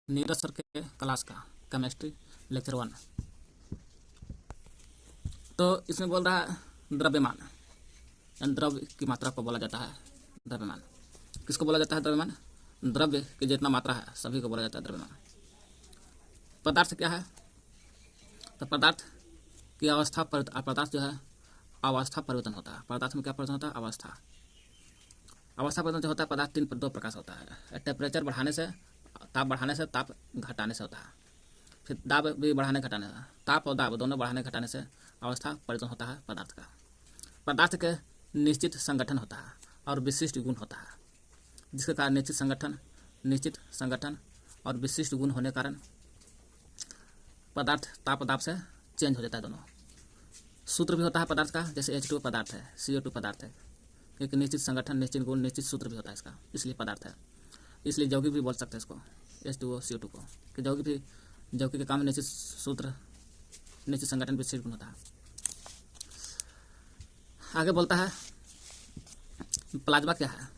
Neeraj sir के class का chemistry lecture 1। तो इसमें बोल रहा है द्रव्यमान, यानी द्रव्य की मात्रा को बोला जाता है द्रव्यमान। किसको बोला जाता है द्रव्यमान? द्रव्य की जितना मात्रा है सभी को बोला जाता है द्रव्यमान। पदार्थ क्या है? तो पदार्थ की अवस्था पर पदार्थ जो है अवस्था परिवर्तन होता है। पदार्थ में क्या परिवर्तन होता है? अवस्था परिवर्तन जो होता है पदार्थ दो प्रकार से होता है। टेम्परेचर बढ़ाने से, ताप बढ़ाने से, ताप घटाने से होता है। फिर दाब भी बढ़ाने घटाने से, ताप और दाब दोनों बढ़ाने घटाने से अवस्था परिवर्तन होता है पदार्थ का। पदार्थ के निश्चित संगठन होता है और विशिष्ट गुण होता है, जिसके कारण निश्चित संगठन और विशिष्ट गुण होने के कारण पदार्थ ताप दाब से चेंज हो जाता है। दोनों सूत्र भी होता है पदार्थ का, जैसे H2 पदार्थ है, CO2 पदार्थ है, क्योंकि निश्चित संगठन, निश्चित गुण, निश्चित सूत्र भी होता है इसका, इसलिए पदार्थ है। इसलिए यौगिक भी बोल सकते हैं इसको, H2O CO2 को, कि यौगिक के काम में निश्चित सूत्र, निश्चित संगठन, विशिष्ट गुण होता है। आगे बोलता है प्लाज्मा क्या है?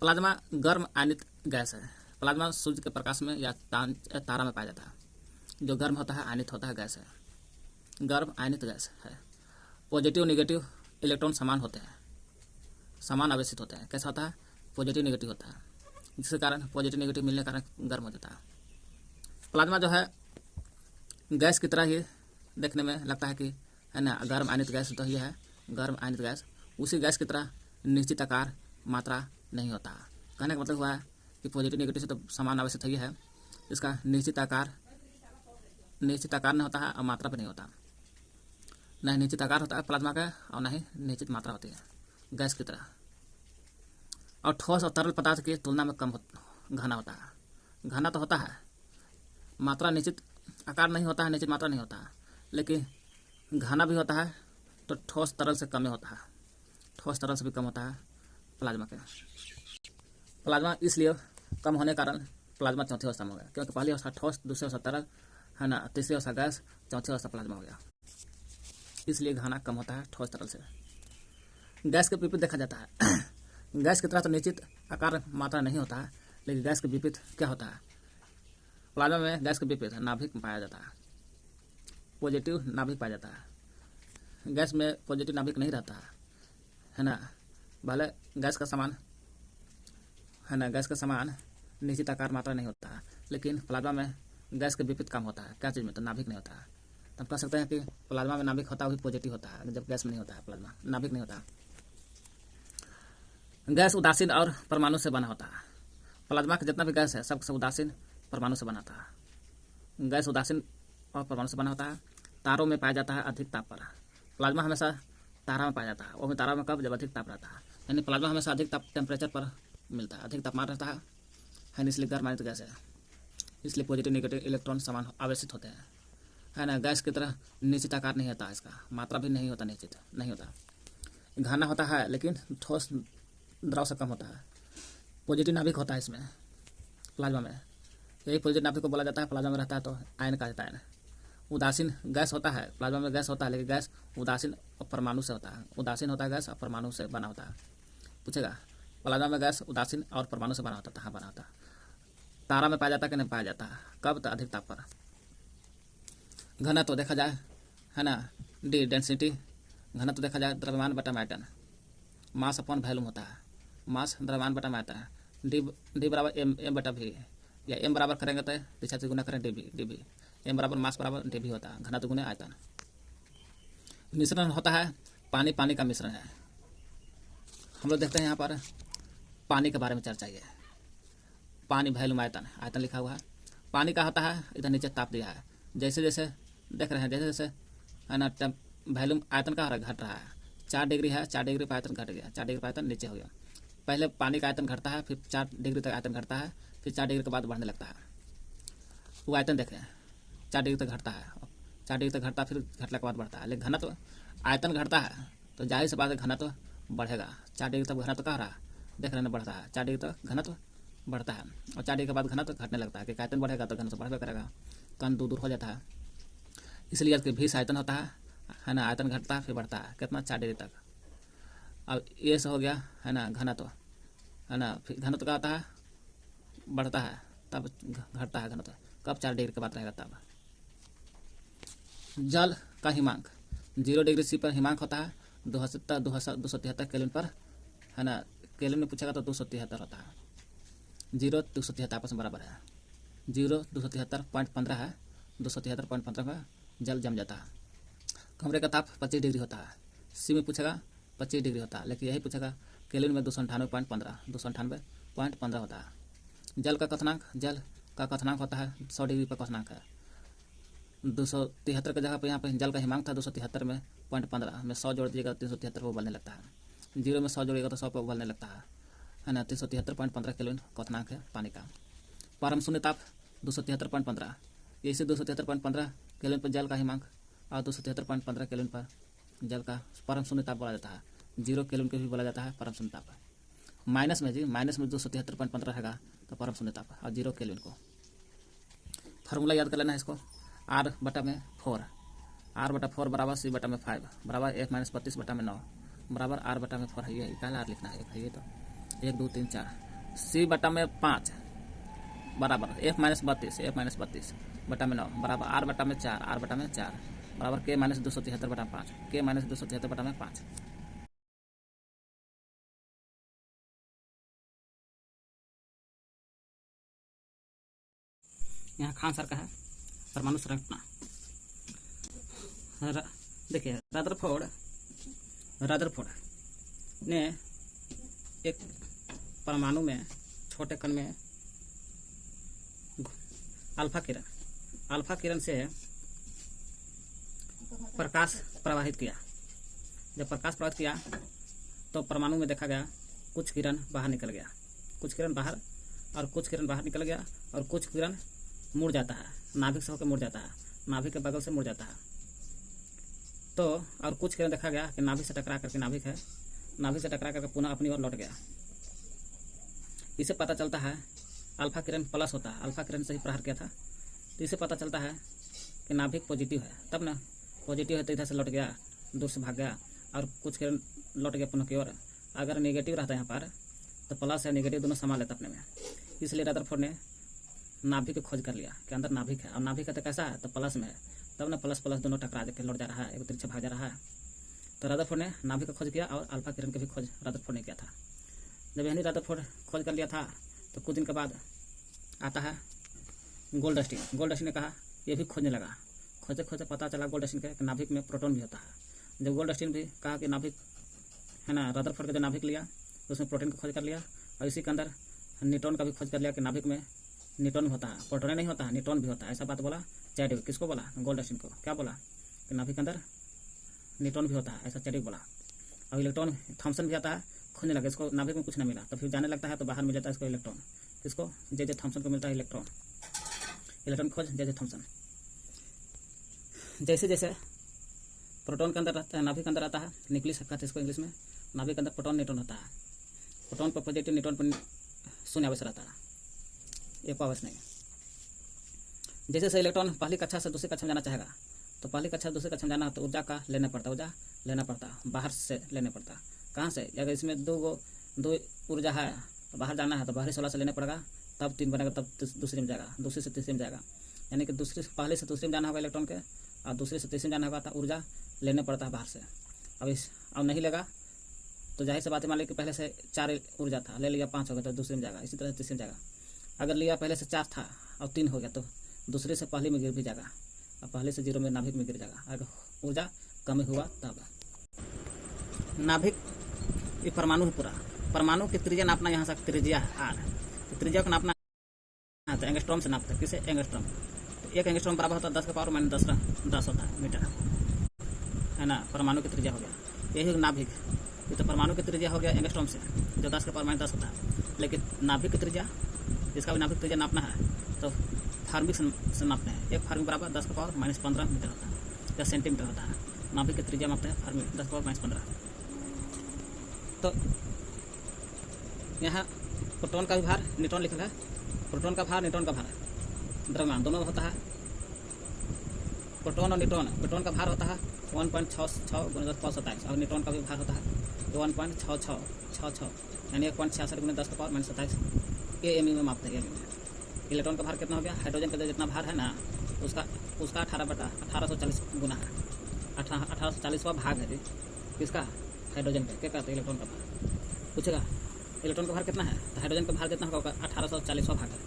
प्लाज्मा गर्म आयनित गैस है। प्लाज्मा सूर्य के प्रकाश में या तारा में पाया जाता है, जो गर्म होता है, आयनित होता है, गैस है, गर्म आयनित गैस है। पॉजिटिव नेगेटिव इलेक्ट्रॉन समान होते हैं, समान आवेशित होते हैं। कैसा होता है? पॉजिटिव नेगेटिव होता है, जिसके कारण पॉजिटिव नेगेटिव मिलने के कारण गर्म हो जाता है। प्लाज्मा जो है गैस की तरह ही देखने में लगता है कि है ना, गर्म आयनित गैस तो ये है गर्म आयनित गैस। उसी गैस की तरह निश्चित आकार मात्रा नहीं होता। कहने का मतलब हुआ है कि पॉजिटिव नेगेटिव से तो समान आवेशित ही है, इसका निश्चित आकार नहीं होता है और मात्रा भी नहीं होता। न ही निश्चित आकार होता है प्लाज्मा का और न ही निश्चित मात्रा होती है गैस की तरह। और ठोस और तरल पदार्थ की तुलना में कम घना होता है। घना तो होता है, मात्रा निश्चित आकार नहीं होता है, निश्चित मात्रा नहीं होता है, लेकिन घना भी होता है। तो ठोस तरल से कम होता है, ठोस तरल से भी कम होता है प्लाज्मा के। प्लाज्मा इसलिए कम होने के कारण प्लाज्मा चौथी अवस्था में हो गया, क्योंकि पहली अवस्था ठोस, दूसरी अवस्था तरल है ना, तीसरी अवस्था गैस, चौथी अवस्था प्लाज्मा हो गया। इसलिए घना कम होता है ठोस तरल से। गैस के विपरीत देखा जाता है गैस की तरह तो निश्चित आकार मात्रा नहीं होता है, लेकिन गैस के विपरीत क्या होता है? प्लाज्मा में गैस के विपरीत नाभिक पाया जाता है, पॉजिटिव नाभिक पाया जाता है। गैस में पॉजिटिव नाभिक नहीं रहता है ना, भले गैस का समान है ना, गैस का समान निश्चित आकार मात्रा नहीं होता है, लेकिन प्लाज्मा में गैस के विपरीत काम होता है। क्या चीज़ में? तो नाभिक नहीं होता है। तो हम कह सकते हैं कि प्लाज्मा में नाभिक होता है वही पॉजिटिव होता है, जब गैस में नहीं होता है, प्लाज्मा नाभिक नहीं होता। गैस उदासीन और परमाणु से बना होता है। प्लाज्मा का जितना भी गैस है सब उदासीन परमाणु से बना होता है। गैस उदासीन और परमाणु से बना होता है। तारों में पाया जाता है अधिक ताप पर। प्लाज्मा हमेशा तारा में पाया जाता है, वो भी तारा में कब? जब अधिक ताप रहता है, यानी प्लाज्मा हमेशा अधिक ताप टेम्परेचर पर मिलता है, अधिक तापमान रहता है, इसलिए गर्म आयनित गैस है। इसलिए पॉजिटिव नेगेटिव इलेक्ट्रॉन समान आवेशित होते हैं, है ना। गैस की तरह निश्चित आकार नहीं होता, इसका मात्रा भी नहीं होता, निश्चित नहीं होता। घना होता है लेकिन ठोस द्रव से कम होता है। पॉजिटिव नाभिक होता है इसमें प्लाज्मा में, यही पॉजिटिव नाभिक को बोला जाता है। प्लाज्मा में रहता है तो आयन कहा जाता है। उदासीन गैस होता है, प्लाज्मा में गैस होता है, लेकिन गैस उदासीन और परमाणु से होता है। उदासीन होता है गैस और परमाणु से बना होता है। पूछेगा प्लाज्मा में गैस उदासीन और परमाणु से बना होता है, बना होता है। तारा में पाया जाता है कि नहीं पाया जाता है? कब? तो अधिक ताप पर। घनत्व तो देखा जाए है ना, डी डेंसिटी, घनत्व तो देखा जाए द्रव्यमान बटा माइटन, मास अपॉन वॉल्यूम होता है। मास द्रव्यमान बटा माइटन, डी बराबर एम बटा वी, या एम बराबर करेंगे तो पीछे से गुना करें डी एम बराबर मास बराबर डी होता है, घनत्व गुने आयतन। मिश्रण होता है, पानी का मिश्रण है। हम लोग देखते हैं यहाँ पर पानी के बारे में चर्चा है। पानी वॉल्यूम आयतन लिखा हुआ है। पानी का होता है, इधर नीचे ताप दिया है। जैसे जैसे देख रहे हैं, जैसे जैसे है ना, वॉल्यूम आयतन का घट रहा है। 4 डिग्री है, 4 डिग्री पर आयतन घट गया, 4 डिग्री पर आयतन नीचे हो गया। पहले पानी का आयतन घटता है, फिर 4 डिग्री तक आयतन घटता है, फिर 4 डिग्री के बाद बढ़ने लगता है। वो आयतन देखें, 4 डिग्री तक घटता है, 4 डिग्री तक घटता है, फिर घटने के बाद बढ़ता है। लेकिन घनत्व, आयतन घटता है तो जाहिर सी बात है घनत्व बढ़ेगा। 4 डिग्री तक घनत्व कहाँ रहा, देख रहे हैं बढ़ रहा है। 4 डिग्री तक घनत्व बढ़ता है और 4 डिग्री के बाद घनत्व घटने लगता है, कि आयतन बढ़ेगा तो घनत्व बढ़बे करेगा, कण दूर हो जाता है। इसलिए कि भी आयतन होता है ना, आयतन घटता है फिर बढ़ता है, कितना? 4 डिग्री तक। अब ये से हो गया है ना घनत्व, है ना। फिर घनत्व का आता है, बढ़ता है तब घटता है घनत्व। कब 4 डिग्री के बाद रहेगा तब। जल का हिमांक 0 डिग्री सी पर हिमांक होता है 273 केल्विन पर, है ना। केल्विन में पूछेगा तो 273 होता है। 0 273 आपस में बराबर है। 0 273.15 है, 273.15 में जल जम जाता है। कमरे का ताप 25 डिग्री होता है। सी में पूछेगा 25 डिग्री होता है, लेकिन यही पूछेगा केल्विन में 298.15 होता है। जल का क्वथनांक होता है 100 डिग्री पर क्वथनांक है। 273 की जगह पर यहाँ पर जल का हिमांक था 273 में 0.15 में 100 जोड़ दीजिएगा 373 पर उबलने लगता है। 0 में 100 जोड़िएगा तो 100 पर उबलने लगता है ना। 373.15 केल्विन क्वथनांक है पानी का। परम शून्य ताप 273.15, इसी 273.15 केल्विन पर जल का हिमांक और 273.15 केल्विन पर जल का परम शून्य ताप बोला जाता है। 0 केल्विन को भी बोला जाता है परम शून्य ताप। माइनस में 273.15 रहेगा तो परम शून्य ताप, और 0 केल्विन को। फार्मूला याद कर लेना है इसको। R/4 R/4 बराबर C/5 बराबर 1 - 32/9 बराबर R/4 है। ये कहला R लिखना है, एक है ये तो 1 2 3 4। C/5 बराबर 1 - 32/9 बराबर R/4 बराबर K - 273/5 K - 273/5। यहाँ खान सर का है परमाणु संरचना। देखिए रदरफोर्ड ने एक परमाणु में छोटे कण में अल्फा किरण से प्रकाश प्रवाहित किया। जब प्रकाश प्रवाहित किया तो परमाणु में देखा गया कुछ किरण बाहर निकल गया, कुछ किरण बाहर और कुछ किरण बाहर निकल गया, और कुछ किरण मुड़ जाता है, नाभिक से होकर मुड़ जाता है, नाभिक के बगल से मुड़ जाता है। तो और कुछ किरण देखा गया कि नाभिक से टकरा करके नाभिक से टकरा करके पुनः अपनी ओर लौट गया। इसे पता चलता है अल्फा किरण प्लस होता है, अल्फा किरण से ही प्रहार किया था, तो इसे पता चलता है कि नाभिक पॉजिटिव है। तब ना पॉजिटिव है तो इधर से लौट गया, दूर से भाग गया, और कुछ किरण लौट गया पुनः की ओर। अगर नेगेटिव रहता है यहाँ पर तो प्लस या नेगेटिव दोनों समान लेता अपने में। इसलिए रदरफोर्ड ने नाभिक की खोज कर लिया कि अंदर नाभिक है, और नाभिक तो कैसा है तो प्लस में है। तब ना प्लस प्लस दोनों टकरा के लौट जा रहा है, एक तिरछे भाग जा रहा है। तो रदरफोर्ड ने नाभिक का खोज किया और अल्फा किरण की भी खोज रदरफोर्ड ने किया था। जब यही रदरफोर्ड खोज कर लिया था तो कुछ दिन के बाद आता है गोल्डस्टीन ने कहा, ये भी खोजने लगा। खोजते खोजते पता चला गोल्डस्टीन के नाभिक में प्रोटॉन भी होता है। जब गोल्डस्टीन भी कहा कि नाभिक है ना, रदरफोर्ड का जो नाभिक लिया उसमें प्रोटीन की खोज कर लिया, और इसी के अंदर न्यूट्रॉन का भी खोज कर लिया कि नाभिक में न्यूट्रॉन भी होता है, प्रोटॉन नहीं होता है, न्यूट्रॉन भी होता है। ऐसा बात बोला चैडविक। किसको बोला? गोल्डस्टीन को। क्या बोला कि नाभिक के अंदर न्यूट्रॉन भी होता है, ऐसा चैडविक बोला। और इलेक्ट्रॉन थॉमसन भी आता है, खोजने लगा, इसको नाभिक में कुछ नहीं मिला, तो फिर जाने लगता है तो बाहर मिल जाता है इसको इलेक्ट्रॉन। किसको? जे थॉमसन को मिलता है इलेक्ट्रॉन खोज जे थॉमसन। जैसे जैसे प्रोटॉन के अंदर रहता है, नाभिक के अंदर आता है, न्यूक्लियस कहते हैं इसको इंग्लिश में। नाभिक के अंदर प्रोटॉन न्यूट्रॉन होता है। प्रोटॉन पर पॉजिटिव, न्यूट्रॉन पर शून्य अवश्य रहता है, एक अवश्य नहीं। जैसे जैसे इलेक्ट्रॉन पहली कक्षा से दूसरी कक्षा में जाना चाहेगा तो पहली कक्षा दूसरी कक्षा में जाना तो ऊर्जा का लेना पड़ता, बाहर से लेने पड़ता। कहाँ से? अगर इसमें दो ऊर्जा है तो बाहर जाना है तो बाहरी 16 से लेने पड़ेगा, तब 3 बनेगा, तब दूसरी में जाएगा, दूसरी से तीसरी में जाएगा। यानी कि पहले से दूसरी में जाना होगा इलेक्ट्रॉन के, और दूसरी से तीसरी में जाना होगा तो ऊर्जा लेने पड़ता है बाहर से। अब नहीं लेगा तो जाहिर से बात है, मान ली कि पहले से 4 ऊर्जा था, ले लिया 5 हो गया तो दूसरी में जाएगा, इसी तरह तीसरी में जाएगा। अगर लिया पहले से 4 था और 3 हो गया तो दूसरे से पहले में गिर भी जाएगा, और पहले से 0 में नाभिक में गिर जाएगा। अगर ऊर्जा कम हुआ तब नाभिक ये परमाणु है पूरा। परमाणु की त्रिज्या नापना, यहाँ से त्रिज्या है R, तो त्रिज्या को नापना है तो एंगस्ट्रॉम से नापते हैं। किसे? एंगस्ट्रॉम। तो 1 एंगस्ट्रॉम बराबर होता है 10⁻10 होता है मीटर, है ना। परमाणु की त्रिज्या हो गया, यही नाभिक। ये तो परमाणु की त्रिज्या हो गया एंगस्ट्रॉम से, जो 10⁻10 होता है। लेकिन नाभिक की त्रिज्या, जिसका भी नाभिक त्रिज्या नापना है तो फार्मिक से नापते हैं। 1 फार्मिक बराबर 10⁻15 मीटर होता है या सेंटीमीटर होता है। नाभिक की त्रिज्या मापते हैं फार्मिक 10⁻15। तो यहाँ प्रोटॉन का भी भार, न्यूट्रॉन लिखा है, प्रोटॉन का भार, न्यूट्रॉन का भार, द्रव्यमान दोनों होता है। प्रोटॉन और न्यूट्रॉन, प्रोटॉन का भार होता है 1.66 × 10⁻27, और न्यूट्रॉन का भी भार होता है 1.6666, यानी 1.66 × 10⁻27 AME में मापते हैं। इलेक्ट्रॉन का भार कितना हो गया, हाइड्रोजन का जितना भार है ना उसका उसका 18/1840 गुना है, 1840वां भाग है जी किसका, हाइड्रोजन का। क्या कहते हैं इलेक्ट्रॉन का भार पूछेगा, इलेक्ट्रॉन का भार कितना है तो हाइड्रोजन का भार जितना होगा 1840वां भाग है।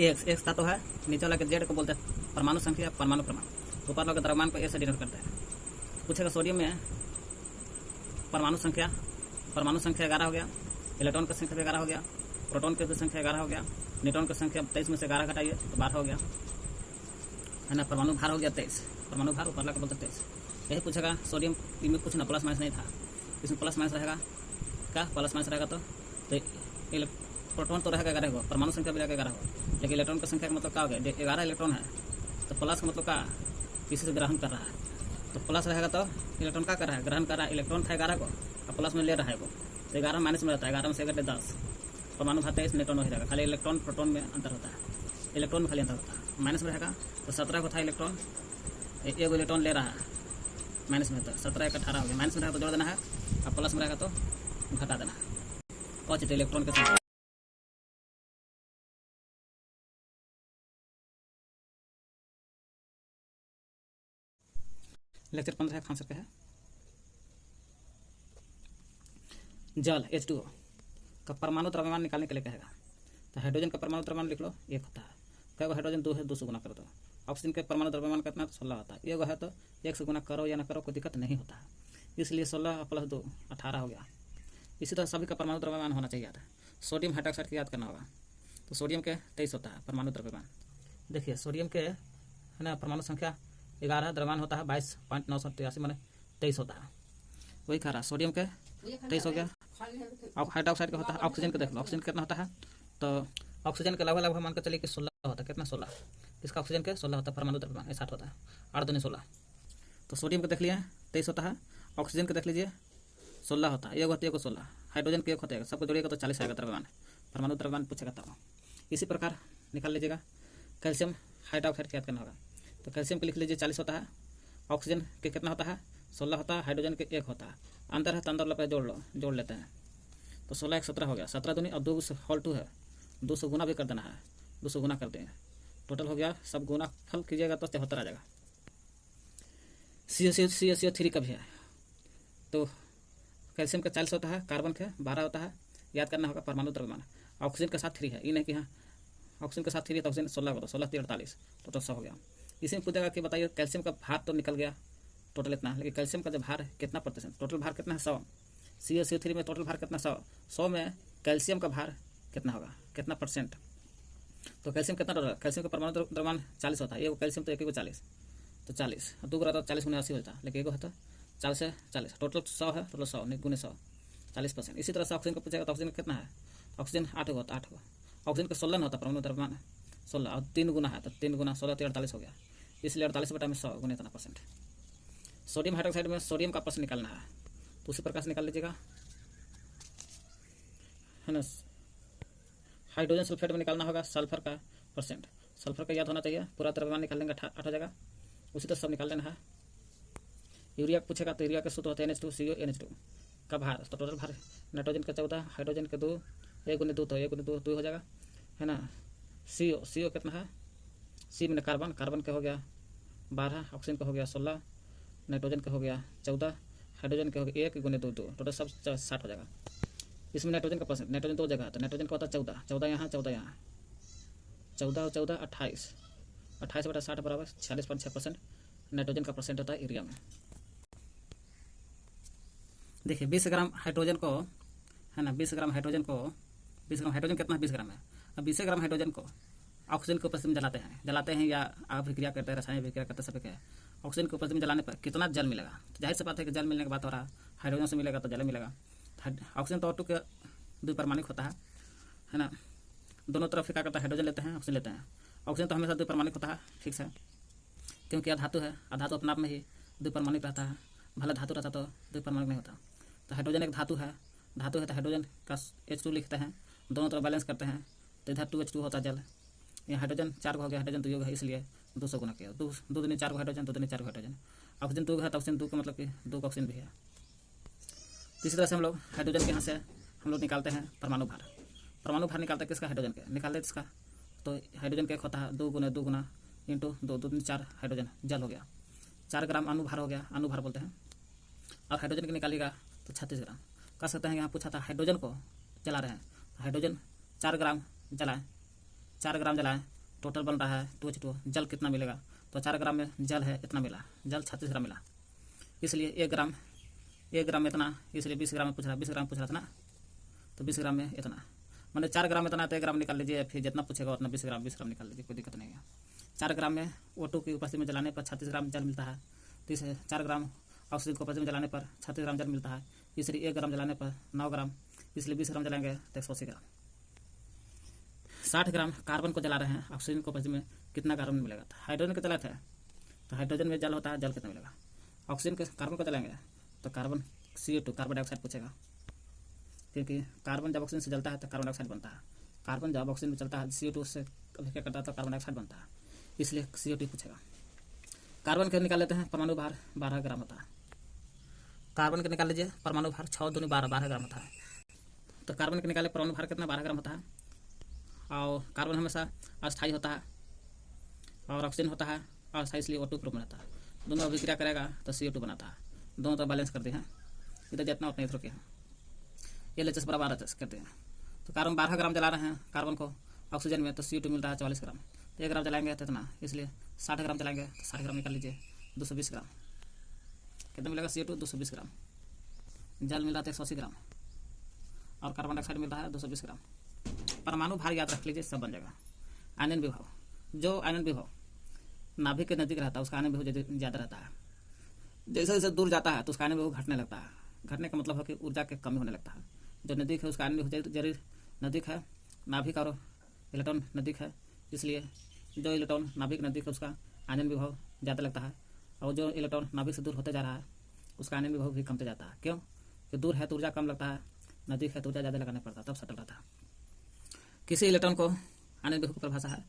एक्स तो है, नीचे वाला के जेड को बोलते हैं परमाणु संख्या, परमाणु क्रमांक, ऊपर वाला द्रव्यमान को ए से डिनोट करते हैं। पूछेगा सोडियम में परमाणु संख्या 11 हो गया, इलेक्ट्रॉन की संख्या 11 हो गया, प्रोटॉन की संख्या 11 हो गया, न्यूट्रॉन की संख्या 23 में से 11 घटाइए तो 12 हो गया, है ना। परमाणु भार हो गया 23, परमाणु भार ऊपर का बोलते 23। यही पूछेगा सोडियम में कुछ ना प्लस माइनस नहीं था, इसमें प्लस माइनस रहेगा, क्या प्लस माइनस रहेगा तो प्रोटॉन तो रहेगा 11 को, परमाणु संख्या भी रहेगा 11 हो, लेकिन इलेक्ट्रॉन की संख्या का मतलब क्या हो गया, 11 इलेक्ट्रॉन है तो प्लस का मतलब क्या, किसी से ग्रहण कर रहा है तो प्लस रहेगा, तो इलेक्ट्रॉन क्या कर रहा है, ग्रहण कर रहा है। इलेक्ट्रॉन था 11 को और प्लस में ले रहा है वो, तो 11 माइनस में रहता है, 11 में से 11 10, परमाणु भार 23, न्यूट्रॉन हो जाएगा। खाली इलेक्ट्रॉन प्रोटॉन में अंतर होता है, इलेक्ट्रॉन में खाली अंतर होता है, माइनस में रहेगा तो 17 को था इलेक्ट्रॉन, एक इलेक्ट्रॉन ले रहा है माइनस में, तो 17 1 18 हो गया, माइनस में रहेगा तो जोड़ देना है और प्लस में रहेगा तो घटा देना है। और चीज इलेक्ट्रॉन के संख्या लेक्चर 15 खान सर का है। जल H2O का परमाणु द्रव्यमान निकालने के लिए कहेगा, तो हाइड्रोजन का परमाणु द्रव्यमान लिख लो 1 होता है, क्या हाइड्रोजन 2 है 2 से गुना कर दो। ऑक्सीजन के परमाणु द्रव्यमान कितना, तो 16 होता है, 1 है तो 1 से गुना करो या ना करो कोई दिक्कत नहीं होता है, इसलिए 16 + 2 18 हो गया। इसी तरह सभी का परमाणु द्रव्यमान होना चाहिए याद है। सोडियम हाइड्रोक्साइड की याद करना होगा, तो सोडियम के 23 होता है परमाणु द्रव्यमान। देखिए सोडियम के है ना परमाणु संख्या 11, द्रव्यमान होता है 22.983 माने 23 होता है, वही कह रहा सोडियम के 23 हो गया। अब हाइड्रोक्साइड का होता है, ऑक्सीजन का देख लो, ऑक्सीजन कितना होता है, तो ऑक्सीजन के लगभग मान कर चलिए कि 16 होता है, कितना 16, इसका ऑक्सीजन के 16 होता है, परमाणु द्रव्यमान 60 होता है, 8 दूनी 16। तो सोडियम का देख लिया 23 होता है, ऑक्सीजन का देख लीजिए 16 होता है, 1 होती है 16, हाइड्रोजन के 1 होता है, सबको जोड़िएगा तो 40 आएगा द्रव्यमान, परमाणु द्रव्यमान पूछेगा तब। इसी प्रकार निकाल लीजिएगा कैल्शियम हाइड्रोक्साइड याद करना होगा, तो कैल्शियम के लिख लीजिए 40 होता है, ऑक्सीजन के कितना होता है 16 होता है, हाइड्रोजन के 1 होता है, अंदर है तो अंदर पे जोड़ लेते हैं, तो 16 1 17 हो गया, 17 दूनी और 2 होल 2 है, 2 से गुना भी कर देना है, 2 से गुना करते हैं, टोटल हो गया, सब गुना फल कीजिएगा तो 74 आ जाएगा। CO3 का भी है, तो कैल्शियम का 40 होता है, कार्बन के 12 होता है, याद करना होगा परमाणु द्रव्यमान। ऑक्सीजन के साथ 3 है, ये नहीं कि हाँ ऑक्सीजन के साथ 3 है तो ऑक्सीजन 16 होता, 16 3 48, टोटल 100 हो गया। इसी में पूछेगा कि बताइए कैल्शियम का भार तो निकल गया टोटल इतना, लेकिन कैल्शियम का जो भार है कितना प्रतिशत, टोटल भार कितना है 100, CO3 में टोटल भार कितना 100 में कैल्शियम का भार कितना होगा, कितना परसेंट, तो कैल्शियम कितना टोटल, कैल्शियम का परमाणु द्रव्यमान 40 होता है, एक कैल्शियम तो एक 40, तो 40 2 रहता 40 × 80 होता, लेकिन एक है तो 40 से 40, टोटल 100 है, टोटल 100 नहीं गुने 100 40%। इसी तरह से ऑक्सीजन का पूछेगा तो ऑक्सीजन कितना है, ऑक्सीजन 8 होता, 8 ऑक्सीजन का 16 होता परमाणु द्रव्यमान 16 और 3 गुना है, तो 3 गुना 16 तो 48 हो गया, इसलिए 48/100 गुने इतना परसेंट। सोडियम हाइड्रोक्साइड में सोडियम का परसेंट निकालना है, तो उसी प्रकार से निकाल लीजिएगा, है ना। हाइड्रोजन सल्फेट में निकालना होगा सल्फर का परसेंट, सल्फर का याद होना चाहिए, पूरा द्रव्यमान निकाल लेंगे 8 हो जाएगा, उसी तरह सब निकाल लेना है। यूरिया पूछेगा तो यूरिया के सूत्र होते हैं NH2CO NH2 का भार, तो टोटल भार नाइट्रोजन का 14, हाइड्रोजन के 2, 1 × 2 तो 1 × 2 हो जाएगा, है ना। CO कितना है, C में कार्बन, कार्बन का हो गया 12, ऑक्सीजन का हो गया 16, नाइट्रोजन का हो गया 14, हाइड्रोजन का हो गया 1 × 2 2, टोटल सब 60 हो जाएगा। इसमें नाइट्रोजन का परसेंट, नाइट्रोजन 2 जगह, तो नाइट्रोजन का होता है 14, 14 यहाँ 14 यहाँ, 14 और 14 28, 28/60 बराबर 46.6% नाइट्रोजन का परसेंट होता है यूरिया में। देखिए 20 ग्राम हाइड्रोजन को, है ना, 20 ग्राम हाइड्रोजन कितना है 20 ग्राम है, अब 20 ग्राम हाइड्रोजन को ऑक्सीजन के उपस्थिति में जलाते हैं या अभिक्रिया करते हैं, रासायनिक अभिक्रिया करते हैं, सभी क्या ऑक्सीजन के उपस्थिति में जलाने पर कितना जल मिलेगा, तो जाहिर सी बात है कि जल मिलने की बात हो रहा है, हाइड्रोजन से मिलेगा तो जल मिलेगा। ऑक्सीजन तो O2 के द्विपरमाणिक होता है ना, दोनों तरफ क्या करता है, हाइड्रोजन लेते हैं ऑक्सीजन लेते हैं, ऑक्सीजन तो हमेशा द्विपरमाणिक होता है, फिक्स है, क्योंकि यह धातु है, धातु अपने आप में ही द्विपरमाणिक रहता है, भले धातु रहता तो द्विपरमाणिक नहीं होता। तो हाइड्रोजन एक धातु है तो हाइड्रोजन का H2 लिखते हैं, दोनों तरफ बैलेंस करते हैं, तो इधर 2H2 होता है जल, यहाँ हाइड्रोजन 4 हो गया, हाइड्रोजन 2 योग है, इसलिए 200 गुना किया, 2 दूनी 4 हाइड्रोजन, 2 दूनी 4 हाइड्रोजन, ऑक्सीजन 2 है तो ऑक्सीजन 2 का मतलब कि 2 ऑक्सीजन भी है। इसी तरह से हम लोग हाइड्रोजन के यहाँ से हम लोग निकालते हैं परमाणु भार, परमाणु भार निकालते हैं किसका, हाइड्रोजन के, निकालते किसका, तो हाइड्रोजन का एक होता है 2 गुना 2 गुना इंटू 2 2 4 हाइड्रोजन जल हो गया, 4 ग्राम अनुभार हो गया, अनुभार बोलते हैं। और हाइड्रोजन की निकालिएगा तो 36 ग्राम। कर सकते हैं यहाँ पूछा था हाइड्रोजन को जला रहे हैं, हाइड्रोजन 4 ग्राम जलाएं, 4 ग्राम जलाएं, टोटल बन रहा है 2H2O। जल कितना मिलेगा, तो 4 ग्राम में जल है इतना मिला, जल 36 ग्राम मिला, इसलिए 1 ग्राम में इतना, इसलिए 20 ग्राम में पूछ रहा, 20 ग्राम पूछ रहा था ना, तो 20 ग्राम में इतना, मैंने 4 ग्राम में इतना, तो 1 ग्राम निकाल लीजिए, फिर जितना पूछेगा उतना 20 ग्राम निकाल लीजिए, कोई दिक्कत नहीं है। 4 ग्राम में O2 की उपस्थिति में जलाने पर 36 ग्राम जल मिलता है, तो इसे 4 ग्राम ऑक्सीजन की उपस्थिति में जलाने पर 36 ग्राम जल मिलता है, इसलिए 1 ग्राम जलाने पर 9 ग्राम, इसलिए 20 ग्राम जलाएंगे तो 180 ग्राम। 60 ग्राम कार्बन को जला रहे हैं, ऑक्सीजन की उपस्थिति में कितना कार्बन मिलेगा, तो हाइड्रोजन के जलाते हैं तो हाइड्रोजन में जल होता है, जल कितना मिलेगा, ऑक्सीजन के कार्बन को जलाएंगे तो कार्बन CO2 कार्बन डाइऑक्साइड पूछेगा, क्योंकि कार्बन जब ऑक्सीजन से जलता है तो कार्बन डाइऑक्साइड बनता है, कार्बन जब ऑक्सीजन में चलता है CO2 से क्या करता है तो कार्बन डाइऑक्साइड बनता है, इसलिए CO2 पूछेगा। कार्बन के निकाल लेते हैं, परमाणु भार 12 ग्राम होता है, कार्बन के निकाल लीजिए, परमाणु भार 6 दूनी 12 ग्राम होता है, तो कार्बन के निकाले परमाणु भार कितना 12 ग्राम होता है। और कार्बन हमेशा अस्थायी होता है और ऑक्सीजन होता है अस्थायी, इसलिए O2 ग्रुप में रहता है, दोनों अभिक्रिया करेगा तो CO2 बनाता है, दोनों तो बैलेंस करते हैं, इधर जितना उतना इधर के हैं, ये LHS बराबर HH करते हैं। तो कार्बन 12 ग्राम जला रहे हैं कार्बन को ऑक्सीजन में, तो CO2 मिल रहा है 44 ग्राम, तो 1 ग्राम जलाएंगे तो इतना, इसलिए 60 ग्राम जलाएंगे तो 60 ग्राम निकाल लीजिए, 220 ग्राम कितना मिलेगा, CO2 220 ग्राम, जल मिल रहा था 180 ग्राम और कार्बन डाइऑक्साइड मिल रहा है 220 ग्राम। परमाणु भार याद रख लीजिए, सब बन जाएगा। आयनन विभव, जो आयनन विभव नाभिक के नजदीक रहता है उसका आयनन विभव ज़्यादा रहता है, जैसे जैसे दूर जाता है तो उसका आयनन विभव घटने लगता है, घटने का मतलब है कि ऊर्जा की कमी होने लगता है। जो नजदीक है उसका आयनन विभव जरूर नजदीक है, नाभिक और इलेक्ट्रॉन नजदीक है, इसलिए जो इलेक्ट्रॉन नाभिक नजदीक है उसका आयनन विभव ज़्यादा लगता है, और जो इलेक्ट्रॉन नाभिक से दूर होते जा रहा है उसका आयनन विभव भी कमते जाता है। क्यों, कि दूर है तो ऊर्जा कम लगता है, नजदीक है तो ऊर्जा ज़्यादा लगाना पड़ता है, तब सटल रहता है। किसी इलेक्ट्रॉन को आयनन विभव की परिभाषा है,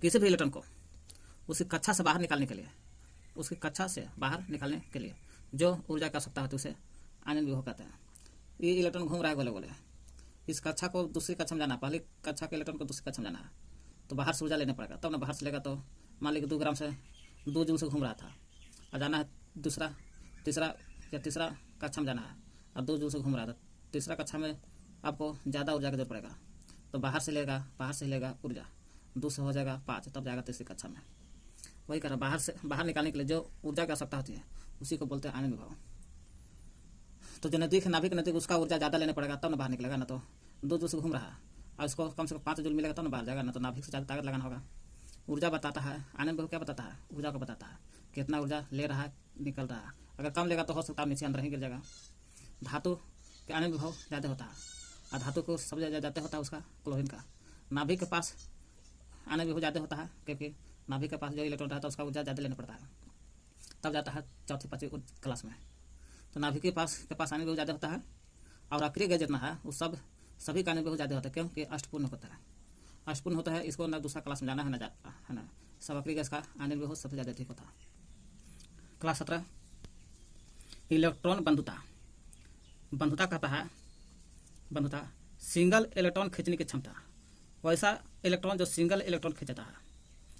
किसी भी इलेक्ट्रॉन को उसकी कक्षा से बाहर निकालने के लिए, उसकी कक्षा से बाहर निकालने के लिए जो ऊर्जा की आवश्यकता होती है उसे आयनन विभव कहते हैं। ये इलेक्ट्रॉन घूम रहा है गोले गोले, इस कक्षा को दूसरी कक्षा में जाना, पहले कक्षा के इलेक्ट्रॉन को दूसरी कक्षा में जाना है तो बाहर से ऊर्जा लेना पड़ेगा, तब ना बाहर से लेगा, तो मान लीजिए 2 ग्राम से 2 जूल से घूम रहा था और जाना है तीसरा कक्षा में जाना है, और 2 जूल से घूम रहा था, तीसरा कक्षा में आपको ज़्यादा ऊर्जा की जरूरत पड़ेगा, तो बाहर से लेगा ऊर्जा, 2 से हो जाएगा 5, तब जाएगा तीसरी कक्षा में। वही कह रहा, बाहर निकालने के लिए जो ऊर्जा की आवश्यकता होती है उसी को बोलते हैं आयनन विभव। तो जो नजदीक है नाभिक नजदीक उसका ऊर्जा ज़्यादा लेना पड़ेगा तब ना बाहर निकलेगा, ना तो 2 जूल से घूम रहा है और इसको कम से कम 5 जूल मिलेगा तब ना बाहर जाएगा, ना तो नाभिक से ज़्यादा ताकत लगाना होगा। ऊर्जा बताता है आयनन विभव, क्या बताता है, ऊर्जा को बताता है, कितना ऊर्जा ले रहा है निकल रहा है, अगर कम लेगा तो हो सकता है नीचे अंदर ही गिर जाएगा। धातु के आयनन विभव ज़्यादा होता है, और धातु को सबसे ज़्यादा होता है उसका क्लोरीन का। नाभिक के पास आयनन विभव ज़्यादा होता है, क्योंकि नाभिक के पास जो इलेक्ट्रॉन रहता है उसका ऊर्जा ज़्यादा लेना पड़ता है, तब जाता है चौथी पाँचवीं क्लास में। तो नाभिक के पास आयनन विभव ज़्यादा होता है, और अक्रिय गैस जितना है वो सभी का आयनन विभव ज़्यादा होता है, क्योंकि अष्टपूर्ण होता है, अष्टपूर्ण होता है, इसको ना दूसरा क्लास में जाना है ना है ना, सब अक्रिय गैस का आयनन विभव सबसे ज़्यादा ठीक होता है। क्लास 17 इलेक्ट्रॉन बंधुता कहता है, बंधुता सिंगल इलेक्ट्रॉन खींचने की क्षमता, वैसा इलेक्ट्रॉन जो सिंगल इलेक्ट्रॉन खींचता है,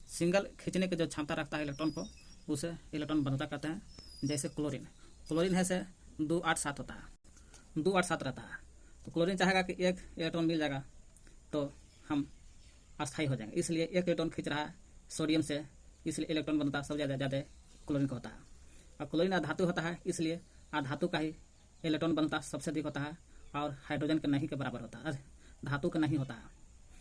सिंगल खींचने की जो क्षमता रखता है इलेक्ट्रॉन को, उसे इलेक्ट्रॉन बंधुता कहते हैं। जैसे क्लोरीन है से 287 होता है, 287 रहता है, तो क्लोरीन चाहेगा कि एक इलेक्ट्रॉन मिल जाएगा तो हम अस्थायी हो जाएंगे, इसलिए एक इलेक्ट्रॉन खींच रहा है सोडियम से, इसलिए इलेक्ट्रॉन बंधुता सबसे ज़्यादा क्लोरीन का होता है। और क्लोरीन अधातु होता है, इसलिए अधातु का ही इलेक्ट्रॉन बंधुता सबसे अधिक होता है, और हाइड्रोजन के नहीं के बराबर होता है, धातु का नहीं होता है,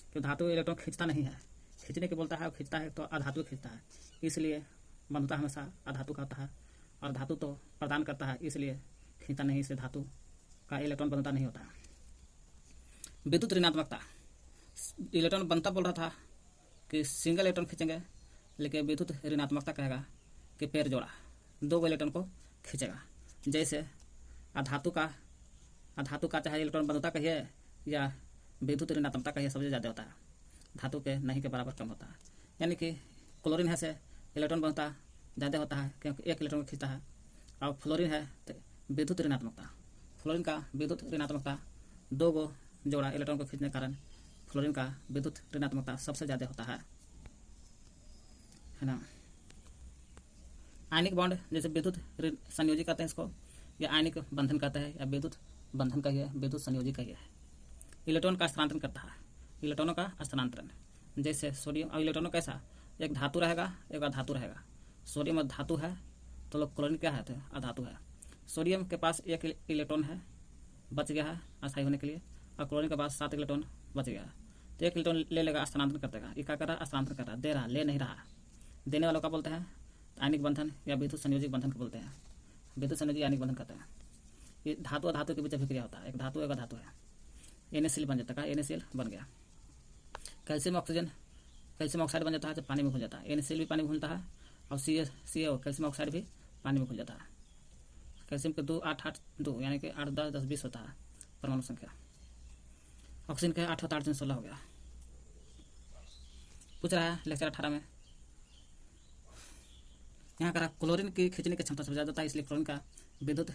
क्योंकि धातु इलेक्ट्रॉन खींचता नहीं है, खींचने के बोलता है और खींचता है तो अधातु खींचता है, इसलिए बंधुता हमेशा अधातु का होता है, और धातु तो प्रदान करता है इसलिए खींचता नहीं, इसलिए धातु का इलेक्ट्रॉन बंधुता नहीं होता है। विद्युत ऋणात्मकता, इलेक्ट्रॉन बनता बोल रहा था कि सिंगल इलेक्ट्रॉन खींचेंगे, लेकिन विद्युत ऋणात्मकता कहेगा कि पेड़ जोड़ा 2 इलेक्ट्रॉन को खींचेगा। जैसे अधातु का चाहे इलेक्ट्रॉन बंधुता कहिए या विद्युत ऋणात्मकता कहिए, सबसे ज़्यादा होता है, धातु के नहीं के बराबर कम होता है। यानी कि क्लोरीन है से इलेक्ट्रॉन बंधुता ज़्यादा होता है, क्योंकि एक इलेक्ट्रॉन को खींचता है, और फ्लोरीन है तो विद्युत ऋणात्मकता, फ्लोरीन का विद्युत ऋणात्मकता 2 जोड़ा इलेक्ट्रॉन को खींचने के कारण क्लोरीन का विद्युत ऋणात्मकता सबसे ज़्यादा होता है ना। आयनिक बॉन्ड जैसे विद्युत संयोजी कहते हैं इसको, या आयनिक बंधन कहते हैं, या विद्युत बंधन का ही है, विद्युत संयोजी का ही है। इलेक्ट्रॉन का स्थानांतरण करता है, इलेक्ट्रॉनों का स्थानांतरण, जैसे सोडियम। और इलेक्ट्रॉनों कैसा, एक धातु रहेगा एक अधातु रहेगा। सोडियम धातु है तो लोग क्लोरीन क्या है, तो अधातु है। सोडियम के पास एक इलेक्ट्रॉन है, बच गया है अस्थायी होने के लिए, और क्लोरीन के पास 7 इलेक्ट्रॉन बच गया है। तो एक इलेक्ट्रॉन ले लेगा, स्थानांतरण कर देगा। ये क्या कर रहा है, स्थानांतरण कर रहा है, दे रहा, ले नहीं रहा। देने वालों का बोलते हैं आयनिक बंधन या विद्युत संयोजिक बंधन को बोलते हैं। विद्युत संयोजी आयनिक बंधन कहते हैं। ये धातु और धातु के बीच अभिक्रिया होता है, एक धातु एक धातु है। NaCl बन जाता है, NaCl बन गया। कैल्शियम ऑक्सीजन, कैल्शियम ऑक्साइड बन जाता है जब पानी में घुल जाता है। NaCl भी पानी में घुलता है, और CaO कैल्शियम ऑक्साइड भी पानी में घुल जाता है। कैल्शियम के 2 8 8 2 यानी कि 8 10 10 20 होता है परमाणु संख्या। ऑक्सीजन का 8 8 3 16 हो गया। पूछ रहा है लेक्चर 18 में, यहाँ करा क्लोरीन की खींचने की क्षमता सबसे ज़्यादा होता है, इसलिए क्लोरीन का विद्युत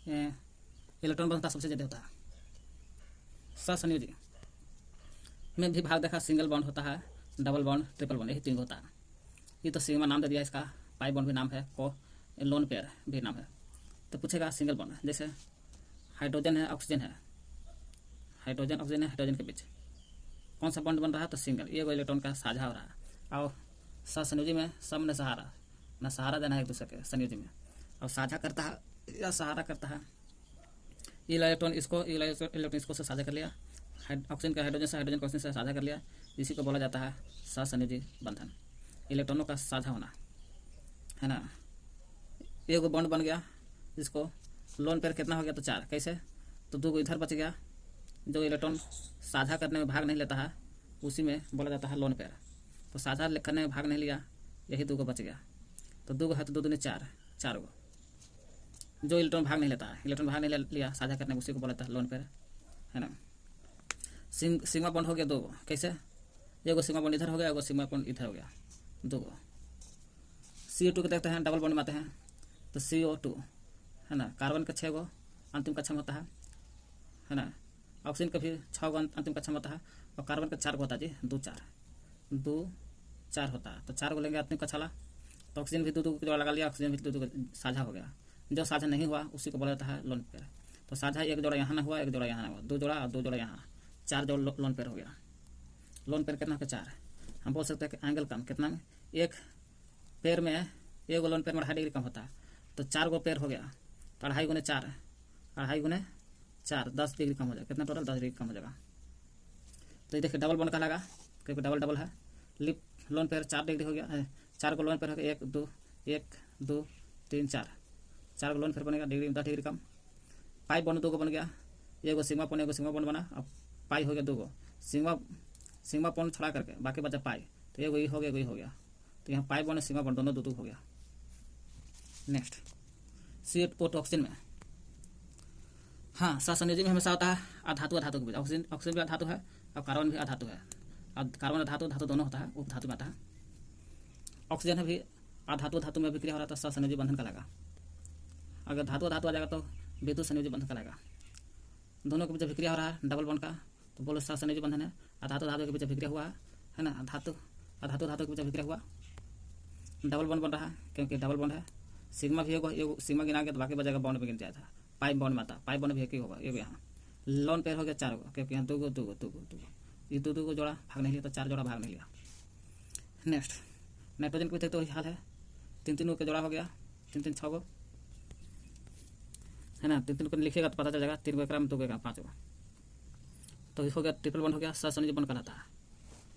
इलेक्ट्रॉन बनता सबसे ज़्यादा होता है। सहसंयोजी में भी भाग देखा, सिंगल बॉन्ड होता है, डबल बॉन्ड, ट्रिपल बॉन्ड, यही 3 होता है। ये तो सिग्मा नाम दे दिया इसका, पाई बॉन्ड भी नाम है, को लोन पेयर भी नाम है। तो पूछेगा सिंगल बॉन्ड, जैसे हाइड्रोजन है ऑक्सीजन है, हाइड्रोजन ऑक्सीजन है, हाइड्रोजन के बीच कौन सा बॉन्ड बन रहा है, तो सिंगल, ये इलेक्ट्रॉन का साझा हो रहा है। और सहसंयोजी में सब ने सहारा, न सहारा देना है एक दूसरे के संयोजी में, और साझा करता है या सहारा करता है। इलेक्ट्रॉन इसको से साझा कर लिया, ऑक्सीजन का हाइड्रोजन से, हाइड्रोजन को ऑक्सीजन से साझा कर लिया, इसी को बोला जाता है सहसंयोजी बंधन, इलेक्ट्रॉनों का साझा होना, है ना। एक बॉन्ड बन गया, जिसको लोन पेयर कितना हो गया, तो 4। कैसे, तो 2 इधर बच गया, जो इलेक्ट्रॉन साझा करने में भाग नहीं लेता है उसी में बोला जाता है लोन पेयर। तो साझा करने में भाग नहीं लिया, यही 2 बच गया, तो 2 है तो 2 दूनी 4, 4 जो इलेक्ट्रॉन भाग नहीं लेता है, इलेक्ट्रॉन भाग नहीं लिया साझा करने में, उसी को बोला जाता है लोन पेयर, है ना। सिग्मा बॉन्ड हो गया 2, कैसे, एगो सिग्मा बॉन्ड इधर हो गया, एगो सिग्मा बॉन्ड इधर हो गया, 2। CO2 को देखते हैं, डबल बॉन्ड में आते हैं, तो CO2 है ना, कार्बन का 6 अंतिम कक्षा में होता है ना। ऑक्सीजन का भी 6 अंतिम कक्षा में होता है, और कार्बन का 4 होता है जी, 2 4 होता है, तो 4 लेंगे अंतिम कक्षा ला। तो ऑक्सीजन भी 2 को जोड़ा लगा लिया, ऑक्सीजन भी 2 साझा हो गया। जो साझा नहीं हुआ उसी को बोला जाता है लोन पेयर। तो साझा एक जोड़ा यहाँ ना हुआ, एक जोड़ा यहाँ ना हुआ, 2 जोड़ा और 2 जोड़ा यहाँ, 4 जोड़ा लोन पेयर हो गया। लोन पेयर कितना, 4। हम बोल सकते हैं कि एंगल कम कितना में, एक पेयर में, एक लोन पेयर में 2.5 डिग्री कम होता है, तो 4 पेयर हो गया, तो 2.5 गुने 4, 2.5 गुने 4 10 डिग्री कम हो जाएगा। कितना टोटल, 10 डिग्री कम हो जाएगा। तो ये देखिए डबल बॉन्ड का लगा, क्योंकि डबल है। लिप लोन पेयर 4 डिग्री हो गया, 4 को लोन पेयर हो गया, 1 2 3 4 को लोन पेयर बनेगा, डिग्री 10 डिग्री कम। पाई बॉन्ड 2 को बन गया, एगो सिग्मा बॉन्ड बना, अब पाई हो गया 2 सिग्मा बॉन्ड छड़ा करके बाकी बचा पाई, तो एगो हो गया, एगो हो गया, तो यहाँ पाई बॉन्ड सिग्मा बॉन्ड दोनों 2 हो गया। नेक्स्ट CO2 ऑक्सीजन में, हाँ सहसंयोजी में हमेशा होता है अधातु के बीच। ऑक्सीजन भी अधातु है और कार्बन भी अधातु है, और कार्बन धातु दोनों होता है, वो धातु में आता है। ऑक्सीजन भी धातु में विक्रिया हो रहा था, सहसंयोजी बंधन का लगा। अगर धातु आ जाएगा तो विद्युत संयोजी बंधन का लगा। दोनों के बीच विक्रिया हो रहा है डबल बॉन्ड का, तो बोलो सहसंयोजी बंधन है। धातु के बीच विक्रिया हुआ है ना, धातु के बीच विक्रिया हुआ, डबल बॉन्ड बन रहा है, क्योंकि डबल बॉन्ड है। सिग्मा भी एगो सिग्मा गिना गया तो बाकी बचेगा बॉन्ड में गिन जाता है। पाई बॉन्ड में आता, पाई बॉन्ड भी एक ही होगा, एगो यहाँ। लोन पेयर हो गया 4, क्योंकि यहाँ 2 ये 2 को जोड़ा भाग नहीं लिया, तो 4 जोड़ा भाग नहीं लिया। नेक्स्ट नाइट्रोजन को तो वही हाल है, 3 के जोड़ा हो गया, 3 6 है ना। 3 को लिखिएगा तो पता चल जाएगा, 3 को एकरा में, 2 को एकरा में, 5 तो हो गया ट्रिपल बॉन्ड हो गया, सहसंयोजी बॉन्ड कहलाता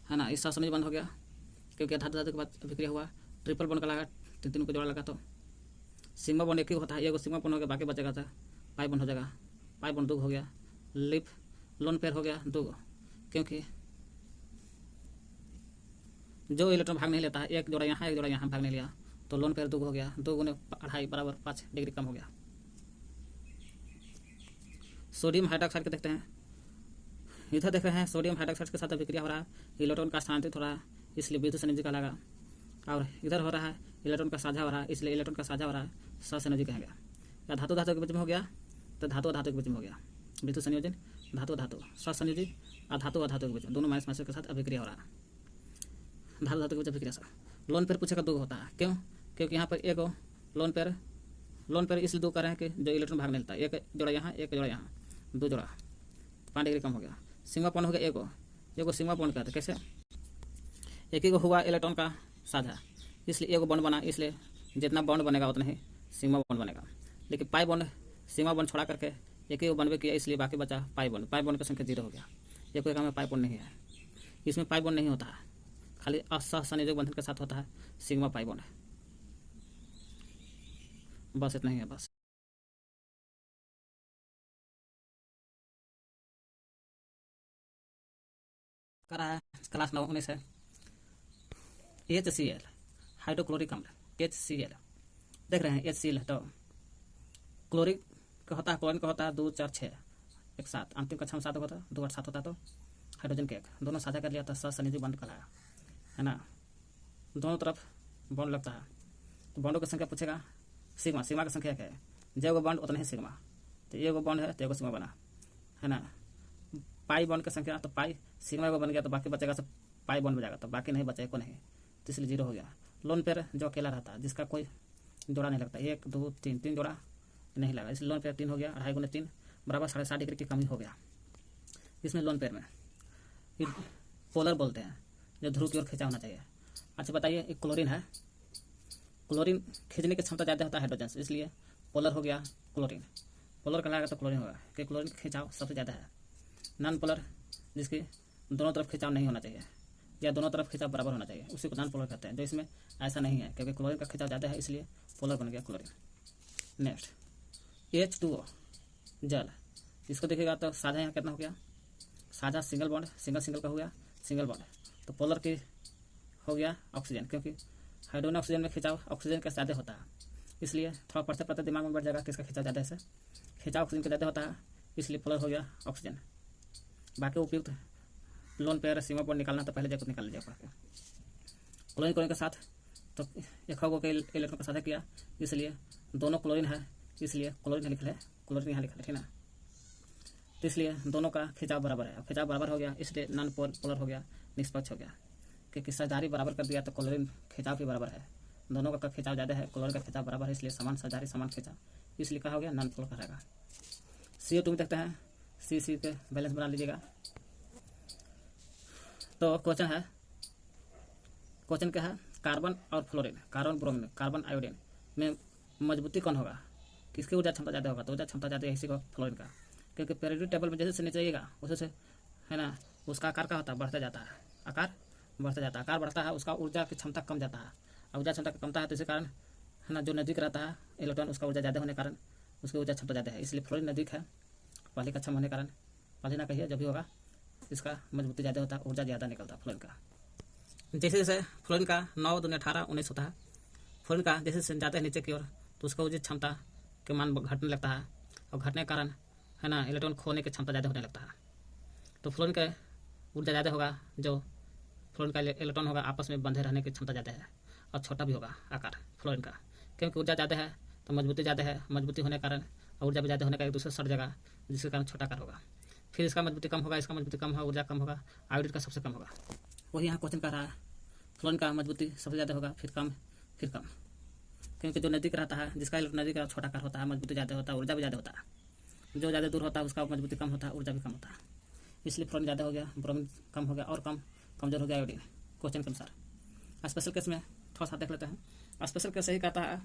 है ना। इस सहसंयोजी बॉन्ड हो गया क्योंकि धातु के बाद विक्रिया हुआ, ट्रिपल बॉन्ड का लगा, 3 को जोड़ा लगा, तो सिग्मा बॉन्ड एक ही होता है, एगो सिग्मा बॉन्ड हो गया, बाकी बचेगा था पाई बॉन्ड हो जाएगा, पाई बॉन्ड 2 हो गया। लिप लोन पेयर हो गया 2, क्योंकि जो इलेक्ट्रॉन भाग नहीं लेता है, एक जोड़ा यहाँ भाग नहीं लिया, तो लोन पेयर 2 हो गया, 2 गुने 2.5 बराबर 5 डिग्री कम हो गया। सोडियम हाइड्रोक्साइड को देखते हैं, इधर देख रहे हैं सोडियम हाइड्रोक्साइड के साथ विक्रिया हो रहा है, इलेक्ट्रॉन का स्थानांतरित हो रहा है, इसलिए विद्युत संयोजी का लगा। और इधर हो रहा है इलेक्ट्रॉन का साझा हो रहा है, इसलिए इलेक्ट्रॉन का साझा हो रहा है, सहसंयोजी कहेंगे। या धातु के बीच में हो गया, तो धातु के बीच में हो गया विद्युत संयोजन, धातु सहसंयोजी अधातु अधातु के बीच में दोनों माइनस माइनस के साथ अभिक्रिया हो रहा है। धातु धातु के बीच अभिक्रिया सर लोन पेयर पूछेगा 2 होता है। क्यों? क्योंकि यहाँ पर एक लोन पेयर इसलिए 2 कर रहे हैं कि जो इलेक्ट्रॉन भाग मिलता है, एक जोड़ा यहाँ एक जोड़ा यहाँ, 2 जोड़ा, 5 डिग्री कम हो गया। सिग्मा बॉन्ड हो गया एगो सिग्मा बॉन्ड कहते हैं। कैसे? एक ही हुआ इलेक्ट्रॉन का साझा, इसलिए एगो बॉन्ड बना, इसलिए जितना बॉन्ड बनेगा उतना ही सिग्मा बॉन्ड बनेगा। लेकिन पाई बॉन्ड सिग्मा बॉन्ड छोड़ा करके एक ही बॉन्ड किया, इसलिए बाकी बचा पाई बॉन्ड का संख्या 0 हो गया। ये कोई काम में पाई बॉन्ड नहीं है, इसमें पाई बॉन्ड नहीं होता है, खाली असहसंयोजक बंधन के साथ होता है सिग्मा पाई बॉन्ड। बस इतना ही है बस। करा है क्लास 9-19 है। HCl हाइड्रोक्लोरिक अम्ल HCl देख रहे हैं। HCl तो क्लोरिक का होता है, क्लोरीन का होता है 2 4 6 एक साथ, अंतिम कक्षा में 7 होता है, 2 8 7 होता है। तो हाइड्रोजन के एक दोनों साझा कर लिया था, सहसंयोजक बॉन्ड कहलाया है ना। दोनों तरफ बॉन्ड लगता है तो बॉन्डों की संख्या पूछेगा सिग्मा की संख्या क्या है? जो बॉन्ड उतना ही सिग्मा, तो एगो बॉन्ड है तो एगो सिग्मा बना है ना। पाई बॉन्ड की संख्या तो पाई सिग्मा एगो बन गया तो बाकी बचेगा सब पाई बॉन्ड बचेगा, तो बाकी नहीं बचा, एको नहीं, तो इसलिए 0 हो गया। लोन पेयर जो अकेला रहता है जिसका कोई जोड़ा नहीं लगता, 1 2 3 जोड़ा नहीं लगा, इसलिए लोन पेयर 3 हो गया। 2.5 × 3 बराबर 7.5 डिग्री की कमी हो गया। इसमें लोन पेयर में पोलर बोलते हैं, जो ध्रुव की ओर खींचा होना चाहिए। अच्छा बताइए, एक क्लोरीन है, क्लोरीन खींचने की क्षमता ज़्यादा होता है हाइड्रोजन से, इसलिए पोलर हो गया क्लोरीन। पोलर कहलाएगा तो क्लोरीन होगा कि क्लोरीन का खिंचाव सबसे ज़्यादा है। नॉन पोलर जिसकी दोनों तरफ खिंचाव नहीं होना चाहिए या दोनों तरफ खिंचाव बराबर होना चाहिए, उसी को नॉन पोलर कहते हैं। जो इसमें ऐसा नहीं है, क्योंकि क्लोरीन का खिंचाव ज़्यादा है इसलिए पोलर बन गया क्लोरीन। नेक्स्ट H2O जल, इसको देखिएगा तो साझा यहाँ कितना हो गया, साझा सिंगल बॉन्ड सिंगल का हो गया सिंगल बॉन्ड, तो पोलर की हो गया ऑक्सीजन, क्योंकि हाइड्रोजन ऑक्सीजन में खिंचाव ऑक्सीजन का ज़्यादा होता है, इसलिए थोड़ा पढ़ते पढ़ते दिमाग में बढ़ जाएगा किसका खिंचाव ज़्यादा है। खिंचाव ऑक्सीजन का ज़्यादा होता है, इसलिए पोलर हो गया ऑक्सीजन। बाकी उपयुक्त लोन पेयर सिग्मा बॉन्ड निकालना तो पहले जाकर निकाल लीजिए पढ़ के। क्लोरीन के साथ तो एक के इलेक्ट्रॉन का साझा किया, इसलिए दोनों क्लोरीन है, इसलिए क्लोरीन लिख ले, क्लोरीन यहाँ लिख ले, ठीक ना। तो इसलिए दोनों का खिंचाव बराबर है, खिंचाव बराबर हो गया, इसलिए नॉन पोलर हो गया, निष्पक्ष हो गया, क्योंकि साझेदारी बराबर कर दिया तो क्लोरीन खिंचाव भी बराबर है। दोनों का खिंचाव ज़्यादा है, क्लोरीन का खिंचाव बराबर है, इसलिए समान साझेदारी समान खिंचाव, इसलिए कहा हो गया नॉन पोलर रहेगा। CO2 में देखते हैं, C के बैलेंस बना लीजिएगा। तो क्वेश्चन क्या है, कार्बन और fluorine, carbon bromine carbon iodine में मजबूती कौन होगा, किसकी ऊर्जा क्षमता ज़्यादा होगा? तो ऊर्जा क्षमता ज़्यादा है इसी को फ्लोरीन का, क्योंकि पीरियोडिक टेबल में जैसे से नीचे जाइएगा उसे से है ना, उसका आकार क्या होता है, बढ़ता जाता है, आकार बढ़ता है, उसका ऊर्जा की क्षमता कम जाता है, ऊर्जा क्षमता कमता है, तो इसी कारण है ना जो नज़दीक रहता है इलेक्ट्रॉन उसका ऊर्जा ज़्यादा होने के कारण उसकी ऊर्जा क्षमता ज़्यादा है, इसलिए फ्लोरीन नज़दीक है। पहले कक्षा होने के कारण पहले ना कहिए, जब भी होगा इसका मजबूती ज़्यादा होता है, ऊर्जा ज़्यादा निकलता है फ्लोरीन का। जैसे जैसे फ्लोरीन का 9 दूनी 18 19 होता है, फ्लोरीन का जैसे जैसे जाता है नीचे की ओर तो उसका ऊर्जा क्षमता के मान घटने लगता है, और घटने के कारण है ना इलेक्ट्रॉन खोने की क्षमता ज़्यादा होने लगता है। तो फ्लोरीन का ऊर्जा ज़्यादा होगा, जो फ्लोरीन का इलेक्ट्रॉन होगा आपस में बंधे रहने की क्षमता ज़्यादा है, और छोटा भी होगा आकार फ्लोरीन का, क्योंकि ऊर्जा ज़्यादा है तो मजबूती ज़्यादा है, मजबूती होने के कारण ऊर्जा भी ज़्यादा होने का एक दूसरे सट जाएगा, जिसके कारण छोटा आकार होगा। फिर इसका मजबूती कम होगा, इसका मजबूती कम होगा, ऊर्जा कम होगा, आयोडीन का सबसे कम होगा। वही यहाँ क्वेश्चन कर रहा है, फ्लोरीन का मजबूती सबसे ज़्यादा होगा, फिर कम, क्योंकि जो नज़दीक रहता है जिसका इलेक्ट्रॉन नज़दीक छोटा आकार होता है, मजबूती ज़्यादा होता है, ऊर्जा भी ज़्यादा होता है। जो ज़्यादा दूर होता है उसका मजबूती कम होता है, ऊर्जा भी कम होता है, इसलिए फ्लोरीन ज़्यादा हो गया, ब्रोमीन कम हो गया, और कमजोर हो गया आयोडीन क्वेश्चन के अनुसार। स्पेशल केस में थोड़ा सा देख लेते हैं। स्पेशल केस सही कहता है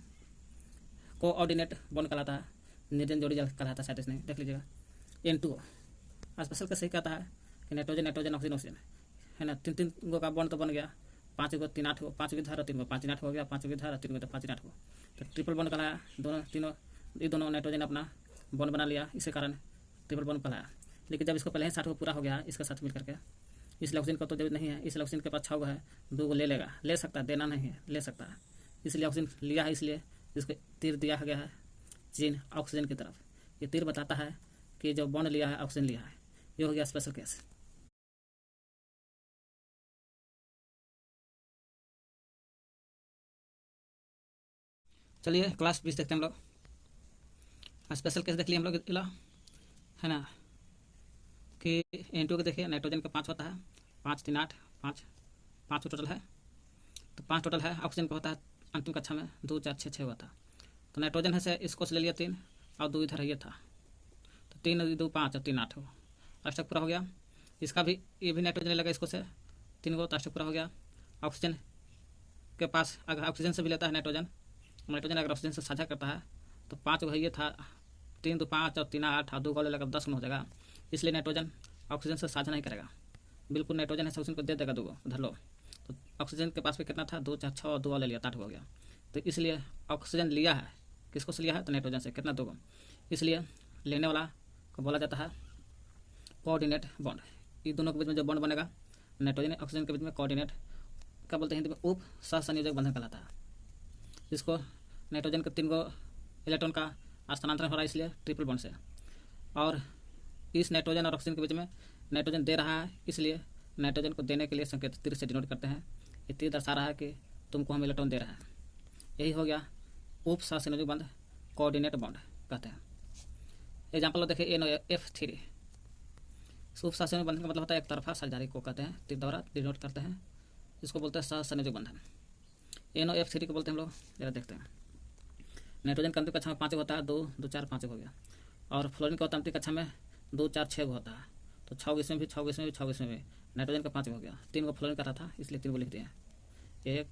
कोऑर्डिनेट बॉन्ड कहलाता है, निर्जन जोड़ी जल कहलाता है, शायद इसने देख लीजिएगा। N2O स्पेशल केस सही कहता है कि नाइट्रोजन ऑक्सीजन है ना, 3 गो का बॉन्ड तो बन गया, 5 गो 3 8 गो, 5 की धारा 3 गो 5 8 हो गया, 5 की धारा 3 गो तो 5 8 गो, तो ट्रिपल बॉन्ड कहलाया। दोनों नाइट्रोजन अपना बॉन्ड बना लिया, इसी कारण ट्रिपल बॉन्ड कहलाया। लेकिन जब इसको पहले ही 60 गो पूरा हो गया इसके साथ मिल करके, इस ऑक्सीजन का तो जरूरत नहीं है, इस ऑक्सीजन के पास 6 गो है, 2 गो ले सकता है, देना नहीं है, ले सकता है, इसलिए ऑक्सीजन लिया है, इसलिए इसको तीर दिया गया है चीन ऑक्सीजन की तरफ। ये तीर बताता है कि जो बॉन्ड लिया है ऑक्सीजन लिया है, ये हो गया स्पेशल केस। चलिए क्लास 20 देखते हैं हम लोग। स्पेशल केस देख लिए हम लोग इला है ना, फिर N2 के देखिए नाइट्रोजन का 5 होता है, 5 3 8 5 5 टोटल है, तो 5 टोटल है। ऑक्सीजन का होता है अंतिम कक्षा में 2 4 6 6 हुआ था। तो नाइट्रोजन है से इसको से ले लिया 3 और 2 इधर ये था, तो 3 2 5 और 3 8 हो, अष्टक पूरा हो गया। इसका भी ये भी नाइट्रोजन लगा इसको से 3 को, तो अष्टक पूरा हो गया। ऑक्सीजन के पास अगर ऑक्सीजन से भी लेता है नाइट्रोजन, नाइट्रोजन अगर ऑक्सीजन से साझा करता है तो 5 को ये था, 3 2 5 और 3 8 और 2 को लेकर 10 हो जाएगा। इसलिए नाइट्रोजन ऑक्सीजन से साझा नहीं करेगा, बिल्कुल नाइट्रोजन है ऑक्सीजन को दे देगा 2 को, उधर लो। तो ऑक्सीजन के पास भी कितना था, 2 4 6 और 2 वाले लिया, 8 हो गया। तो इसलिए ऑक्सीजन लिया है, किसको से लिया है, तो नाइट्रोजन से, कितना 2 को। इसलिए लेने वाला को बोला जाता है कोऑर्डिनेट बॉन्ड। ये दोनों के बीच में जो बॉन्ड बनेगा नाइट्रोजन ऑक्सीजन के बीच में, कोऑर्डिनेट क्या बोलते हैं हिंदी में, उप सहसंयोजक बंधन कहलाता है। जिसको नाइट्रोजन के 3 को इलेक्ट्रॉन का स्थानांतरण हो रहा है इसलिए ट्रिपल बॉन्ड से, और इस नाइट्रोजन और ऑक्सीजन के बीच में नाइट्रोजन दे रहा है, इसलिए नाइट्रोजन को देने के लिए संकेत तीर से डिनोट करते हैं। ये तीर दर्शा रहा है कि तुमको हम इलेक्ट्रॉन दे रहा है। यही हो गया उप सहसंयोजक बंध, कोऑर्डिनेट बॉन्ड कहते हैं। एग्जाम्पल देखिए NOF3। उप सहसंयोजक बंधन का मतलब होता है एक तरफा साझेदारी को कहते हैं, तीर द्वारा डिनोट करते हैं, इसको बोलते हैं सहसंयोजक बंधन। NOF3 को बोलते हैं हम लोग, जरा देखते हैं। नाइट्रोजन का अंतिम कक्षा में 5 होता है, 2 2 4 5 हो गया, और फ्लोरीन का होता है अंतिम कक्षा में 2 4 6 होता है, तो 6 इसमें भी 6 इसमें भी 6 इसमें भी, नाइट्रोजन का 5 हो गया। 3 को फ्लोरीन का रहा था इसलिए 3 को लिख दिए, 1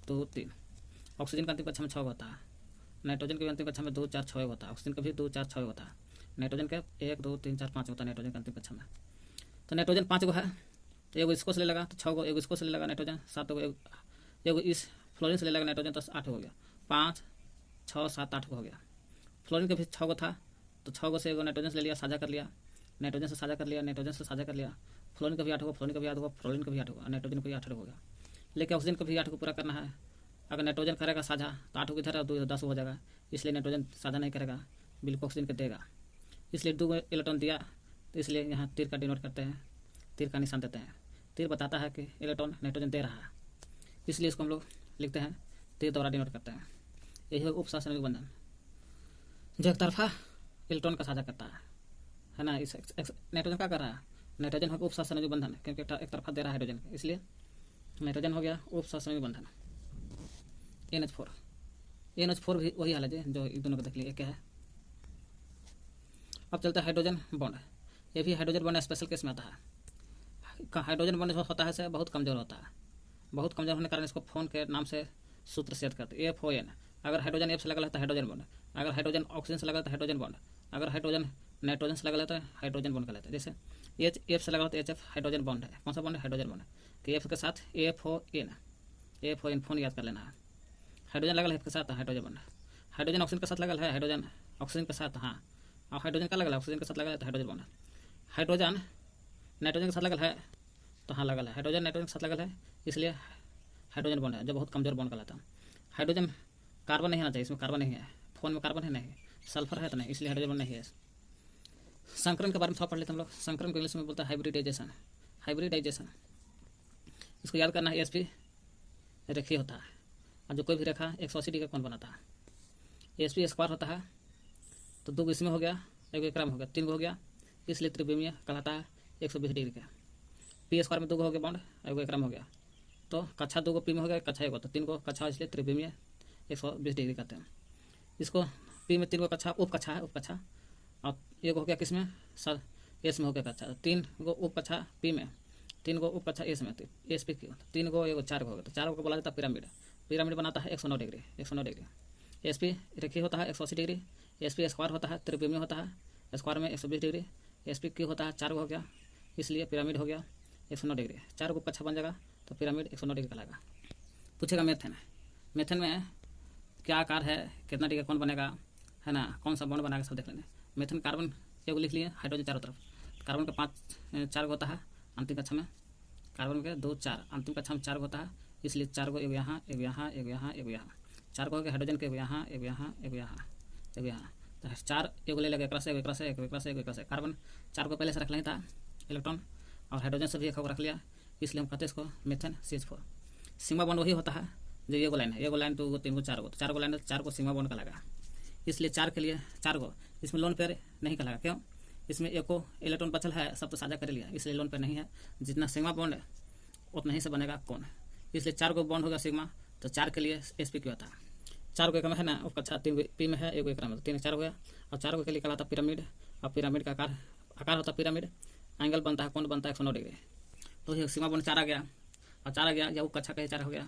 2 3। ऑक्सीजन का अंतिम कक्षा में 6 होता है, नाइट्रोजन के अंतिम कक्षा में 2 4 6 होता है, ऑक्सीजन का भी 2 4 6 होता है, नाइट्रोजन का 1 2 3 4 5 होता है नाइट्रोजन का अंतिम कक्षा में। तो नाइट्रोजन 5 को है, तो एगो इसको से ले लगा तो 6 को, एगो इसको से ले लगा नाइट्रोजन 7 को, एगो इस फ्लोरीन से ले लगा नाइट्रोजन तो 8 हो गया, 5 6 7 8 हो गया। फ्लोरीन के भी 6 को था, तो 6 को से एगो नाइट्रोजन से ले लिया, साझा कर लिया, नाइट्रोजन से साझा कर लिया, नाइट्रोजन से साझा कर लिया, फ्लोरीन का भी 8 होगा, फ्लोरीन का भी 8 होगा, फ्लोरीन का भी 8 होगा, नाइट्रोजन का भी 8 हो गया। लेकिन ऑक्सीजन का भी 8 को पूरा करना है। अगर नाइट्रोजन करेगा साझा तो 8 को इधर 2 10 हो जाएगा, इसलिए नाइट्रोजन साझा नहीं करेगा, बिल्कुल ऑक्सीजन को देगा, इसलिए 2 इलेक्ट्रॉन दिया, तो इसलिए यहाँ तीर का डिनोट करते हैं, तीर का निशान देते हैं। तीर बताता है कि इलेक्ट्रॉन नाइट्रोजन दे रहा है, इसलिए इसको हम लोग लिखते हैं, तीर द्वारा डिनोट करते हैं। यही है उप सहसंयोजक बंधन, जो एक तरफा इलेक्ट्रॉन का साझा करता है ना। इस नाइट्रोजन क्या कर रहा है, नाइट्रोजन होगा उप सहसंयोजक बंधन, क्योंकि एक तरफा दे रहा है हाइड्रोजन, इसलिए नाइट्रोजन हो गया उप सहसंयोजक बंधन। NH4 भी वही हाल है जो इन दोनों को देख लिए, क्या है। अब चलता है हाइड्रोजन बॉन्ड। ये भी हाइड्रोजन बॉन्ड स्पेशल केस में आता है। हाइड्रोजन बॉन्ड जो होता है से बहुत कमजोर होता है, बहुत कमजोर होने के कारण इसको फोन के नाम से सूत्र से याद करते हैं, FON। अगर हाइड्रोजन F से लगा रहता है हाइड्रोजन बॉन्ड, अगर हाइड्रोजन ऑक्सीजन से लगा रहता है हाइड्रोजन बॉन्ड, अगर हाइड्रोजन नाइट्रोजन से लगा रहता है हाइड्रोजन बॉन्ड कहलाता है। जैसे F से लगा रहता है HF, हाइड्रोजन बॉन्ड है। कौन सा बॉन्ड है, हाइड्रोजन बॉन्ड, कि F के साथ FON फोन याद कर लेना है। हाइड्रोजन लगल है F के साथ हाइड्रोजन बॉन्ड, हाइड्रोजन ऑक्सीजन के साथ लगल है, हाइड्रोजन ऑक्सीजन के साथ, हाँ, और हाइड्रोजन का लगल है ऑक्सीजन के साथ लगल है तो हाइड्रोजन बॉन्ड। हाइड्रोजन नाइट्रोजन के साथ लगल है तो हाँ लगल है, हाइड्रोजन नाइट्रोजन के साथ लगल है, इसलिए हाइड्रोजन बॉन्ड है, जो बहुत कमजोर बॉन्ड कहलाता है। हाइड्रोजन कार्बन नहीं होना चाहिए, इसमें कार्बन नहीं है, फोन में कार्बन है नहीं, सल्फर है तो नहीं, इसलिए हाइड्रोजन बॉन्ड नहीं है। संकरण के बारे में थोड़ा पढ़ लेते हम लोग। संकरण को इंग्लिश में बोलता है हाइब्रिडाइजेशन। हाइब्रिडाइजेशन इसको याद करना है, sp रेखीय होता है, और जो कोई भी रेखा 180 डिग्री का कोण बनाता है। sp स्क्वायर होता है, तो 2 इसमें हो गया, एक एकरा में हो गया, 3 हो गया, इसलिए त्रिविमीय कहलाता है 120 डिग्री का। पी स्क्वायर में 2 हो गया बॉन्ड, एक एकरा में हो गया, तो कक्षा 2 को पी में हो गया, कक्षा 1 तो 3 को कक्षा, इसलिए त्रिविमीय 120 डिग्री कहते हैं। इसको पी में 3 को कक्षा, उप कक्षा है, उप कक्षा, और 1 हो गया किसमें, सर एस में हो गया कक्षा, 3 को उप कक्षा पी में, 3 को उप कक्षा एस में, एस पी की 3 को 1 4 को हो गया, तो 4 को बोला जाता है पिरामिड। पिरामिड बनाता है 109 डिग्री, 109 डिग्री। एस पी रेखीय होता है 180 डिग्री, एस पी स्क्वायर होता है त्रिविमीय होता है, स्क्वायर में 120 डिग्री, एस पी क्यू होता है 4 हो गया, इसलिए पिरामिड हो गया 109 डिग्री। 4 को कक्षा बन जाएगा तो पिरामिड 109 डिग्री कहलाएगा। पूछेगा मेथन, मेथन में क्या आकार है, कितना डिग्री कौन बनेगा, है ना, कौन सा बॉन्ड बनाएगा, सब देख लेंगे। मेथन कार्बन एगो लिख लिए, हाइड्रोजन चारों तरफ, कार्बन का 5 4 होता है अंतिम कक्षा में, कार्बन के 2 4 अंतिम कक्षा में 4 होता है, इसलिए 4 को एक यहाँ, एक यहाँ, एक यहाँ, एक यहाँ, 4 को हो गया। हाइड्रोजन के एक यहाँ, एक यहाँ, एक यहाँ, एक यहाँ, तो 4 एगो ले लेगा, एक से एक से एक से एक से। कार्बन 4 को पहले से रख लेना था इलेक्ट्रॉन, और हाइड्रोजन से भी 1 को रख लिया, इसलिए हम कहते हैं इसको मेथन CH4। सिग्मा बॉन्ड वही होता है जो ये लाइन है, ये लाइन 2 को 3 को 4 को, तो 4 को लाइन 4 को सिग्मा बॉन्ड कहलाएगा, इसलिए 4 के लिए 4 को इसमें लोन पेयर नहीं कहलाएगा। क्यों, इसमें एको इलेक्ट्रॉन बचल है, सब तो साझा कर लिया, इसलिए लोन पेयर नहीं है। जितना सिग्मा बॉन्ड है उतना ही से बनेगा कौन, इसलिए 4 को बॉन्ड होगा सिग्मा, तो 4 के लिए sp आता है। 4 को एक में है ना, उसका 3 पी में है, एक एकरा में, 3 4 हो गया। और 4 को के लिए कहलाता पिरामिड, और पिरामिड का आकार होता है पिरामिड, एंगल बनता है, कौन बनता है 109 डिग्री। तो ये सिग्मा बॉन्ड 4 आ गया, और 4 आ गया, या वो कक्षा का 4 हो गया,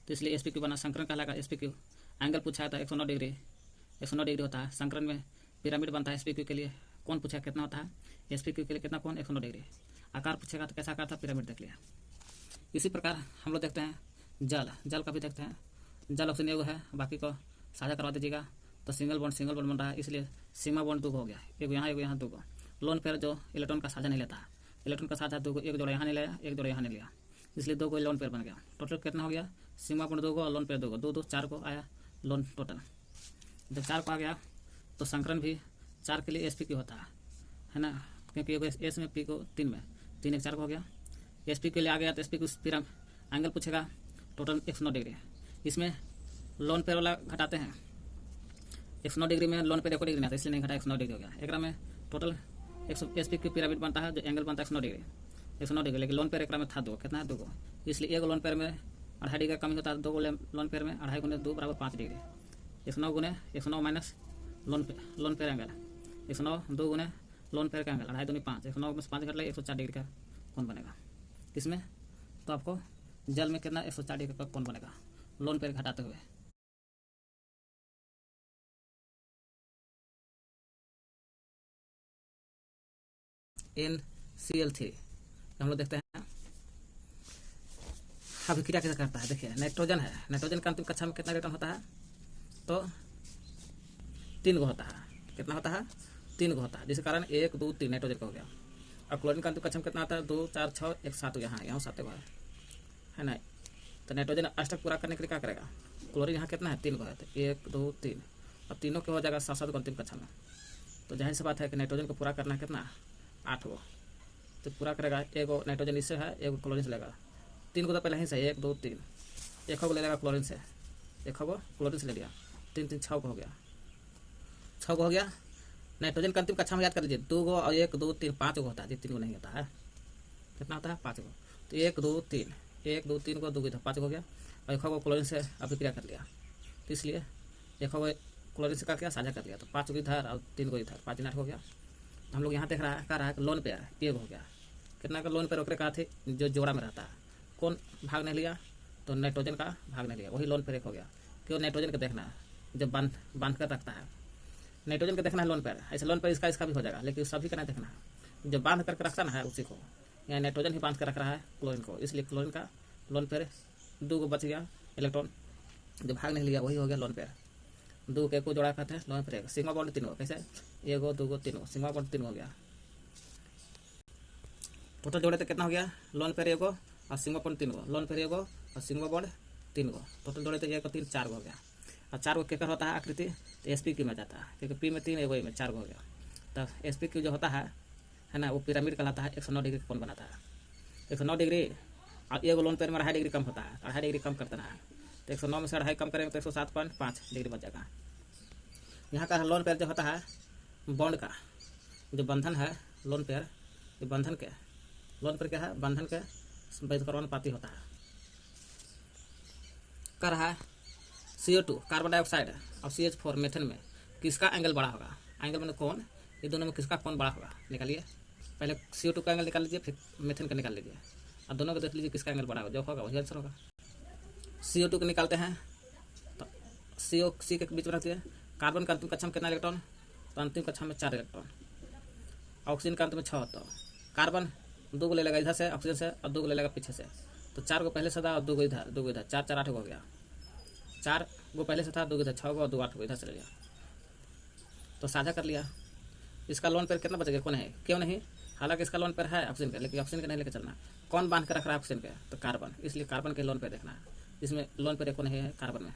तो इसलिए sp बना, संकरण कहलाएगा sp। एंगल पूछा था 109 डिग्री, 109 डिग्री होता है। संकरण में पिरामिड बनता है sp के लिए, कौन पूछा कितना होता है sp के लिए कितना, कौन 109 डिग्री। आकार पूछेगा तो कैसा आकार था, पिरामिड देख लिया। इसी प्रकार हम लोग देखते हैं जल का भी देखते हैं। जल ऑप्शन एगो है, बाकी को साझा करवा दीजिएगा। तो सिंगल बॉन्ड बन रहा है, इसलिए सिग्मा बॉन्ड 2 हो गया, एक यहाँ 2 को। लोन पेयर जो इलेक्ट्रॉन का साझा नहीं लेता है, इलेक्ट्रॉन का साझा 2 को, एक जोड़ा यहाँ नहीं लिया, एक जोड़ा यहाँ नहीं लिया, इसलिए 2 को लोन पेयर बन गया। टोटल कितना हो गया, सिग्मा बॉन्ड 2 को और लोन पेयर 2 को, 2 2 4 को आया लोन टोटल। जब 4 को आ गया तो संकरण भी 4 के लिए sp होता है ना, क्योंकि एस में पी को 3 में, 3 1 4 को हो गया। sp के लिए आ गया तो sp को पिरामिड एंगल पूछेगा, टोटल 109 डिग्री। इसमें लोन पेयर वाला घटाते हैं, 109 डिग्री में लोन पेयर 1 डिग्री नहीं आता, इसलिए नहीं घटा, 109 डिग्री हो गया। एक में टोटल sp की पिरामिड बनता है, जो एंगल बनता है 109 डिग्री, 109 डिग्री। लेकिन लोन पेयर एक में था 2, कितना है 2 को, इसलिए एक लोन पेयर में 2.5 डिग्री का कमी होता है, 2 लोन पेयर में 2.5 गुने 2 बराबर 5 डिग्री। 109 गुने 109 माइनस लोन पेयर एंगल, 109 2 गुने लोन पेयर का एंगल, 2.5 दूनी 5, 109 में 5 घट ले 104 डिग्री का कौन बनेगा इसमें। तो आपको जल में कितना 104 डिग्री का कौन बनेगा लोन पेयर घटाते हुए। NCl3 हम लोग देखते हैं अभिक्रिया कैसे करता है। देखिए नाइट्रोजन है, नाइट्रोजन का अंतिम कक्षा में कितना इलेक्ट्रॉन होता है, तो 3 गो होता है। कितना होता है, 3 गो होता है, जिसके कारण 1 2 3 नाइट्रोजन का हो गया। और क्लोरीन का अंतिम कक्षा में कितना आता है, 2 4 6 1 7 यहाँ 7 गो है ना। तो नाइट्रोजन अष्टक पूरा करने के लिए क्या करेगा, क्लोरीन यहाँ कितना है 3 गो है, तो 1 2 3, अब तीनों के हो जाएगा 7 7 गो अंतिम कक्षा में। तो जाहिर सी बात है कि नाइट्रोजन को पूरा करना है कितना, 8 गो। तो पूरा करेगा, एगो नाइट्रोजन इससे है, एगो क्लोरीन से लेगा, 3 गो तो पहले ही से 1 2 3, 1 गो ले लेगा क्लोरीन से, 1 गो क्लोरीन से ले लिया, 3 3 6 गो हो गया, 6 गो हो गया। नाइट्रोजन का अंतिम कक्षा में याद कर लीजिए, 2 गो और 1 2 3 5 गो होता है, 3 गो नहीं होता है। कितना होता है 5 गो, तो 1 2 3 1 2 3 को 2 इधर 5 गो हो गया, और 1 गो क्लोरीन से अभिक्रिया कर लिया, तो इसलिए 1 गो क्लोरीन से क्या साझा कर लिया, तो 5 गो इधर और 3 गो इधर, 5 8 हो गया। हम लोग यहाँ देख रहा है, कह रहा है लोन पेयर 1 हो गया, कितना का लोन पेयर ओकरे कहा थे जो जोड़ा में रहता है, कौन भाग नहीं लिया, तो नाइट्रोजन का भाग नहीं लिया, वही लोन पेयर 1 हो गया। क्यों, नाइट्रोजन को देखना है, जब बांध कर रखता है नाइट्रोजन को देखना है लोन पेयर, ऐसे लोन पेयर इसका भी हो जाएगा, लेकिन सभी का नहीं देखना है, जो बांध करके रखता ना है उसी को, यहाँ नाइट्रोजन ही बांध कर रख रहा है क्लोरीन को, इसलिए क्लोरीन का लोन पेयर 2 गो बच गया इलेक्ट्रॉन, जो भाग नहीं लिया वही हो गया लोन पेयर। 2 के को जोड़ा करते हैं लोन पेयर, सिग्मा बॉन्ड 3 गो, कैसे 1 गो 2 गो 3 गो, सिग्मा बॉन्ड 3 हो गया। टोटल जोड़े तो कितना हो गया, लोन पेयर 1 गो और सिग्मा बॉन्ड 3 गो, लोन पेयर 1 गो और सिग्मा बॉन्ड 3 गो, टोटल जोड़े तो 1 3 4 गो हो गया। और 4 गो केकर होता है आकृति, तो sp में जाता है, क्योंकि p में 3 एगो में 4 गो हो गया। तो sp जो होता है ना, वो पिरामिड कहलाता है, 109 डिग्री कौन बनाता है, 109 डिग्री। और 1 लोन पेयर में 2.5 डिग्री कम होता है, 2.5 डिग्री कम करता है, तो 109 में से 2.5 कम करेंगे तो 107.5 डिग्री बच जाएगा। यहाँ का लोन पेयर जो होता है बॉन्ड का जो बंधन है, लोन पेयर ये बंधन के, लोन पेयर क्या है, बंधन के वैधकर्मानुपाती होता है। कर रहा है CO2 कार्बन डाइऑक्साइड और CH4 मेथन में किसका एंगल बड़ा होगा, एंगल मैंने कौन, ये दोनों में किसका कौन बड़ा होगा, निकालिए। पहले CO2 का एंगल निकाल लीजिए, फिर मेथन का निकाल लीजिए, और दोनों को देख लीजिए किसका एंगल बड़ा होगा, जो होगा वही आंसर होगा। CO2 को निकालते हैं, तो C के बीच में रखती है। कार्बन का अंतिम कक्षा में कितना इलेक्ट्रॉन, तो अंतिम कक्षा में 4 इलेक्ट्रॉन। ऑक्सीजन का अंत में 6, तो कार्बन 2 को ले लेगा इधर से ऑक्सीजन से, और 2 को ले लेगा पीछे से, तो 4 को पहले से था और 2 को इधर, 2 को इधर, 4 4 8 हो गया। 4 को पहले से था, 2 को इधर, 6 को और 2 8 को इधर से ले लिया, तो साझा कर लिया। इसका लोन पेयर कितना बचेगा, कौन है, क्यों नहीं, हालांकि इसका लोन पेयर है ऑक्सीजन का, लेकिन ऑक्सीजन का नहीं लेकर चलना, कौन बांध कर रख रहा है ऑक्सीजन के, तो कार्बन, इसलिए कार्बन के लोन पेयर देखना है। इसमें लोन पेयर कौन है, कार्बन में।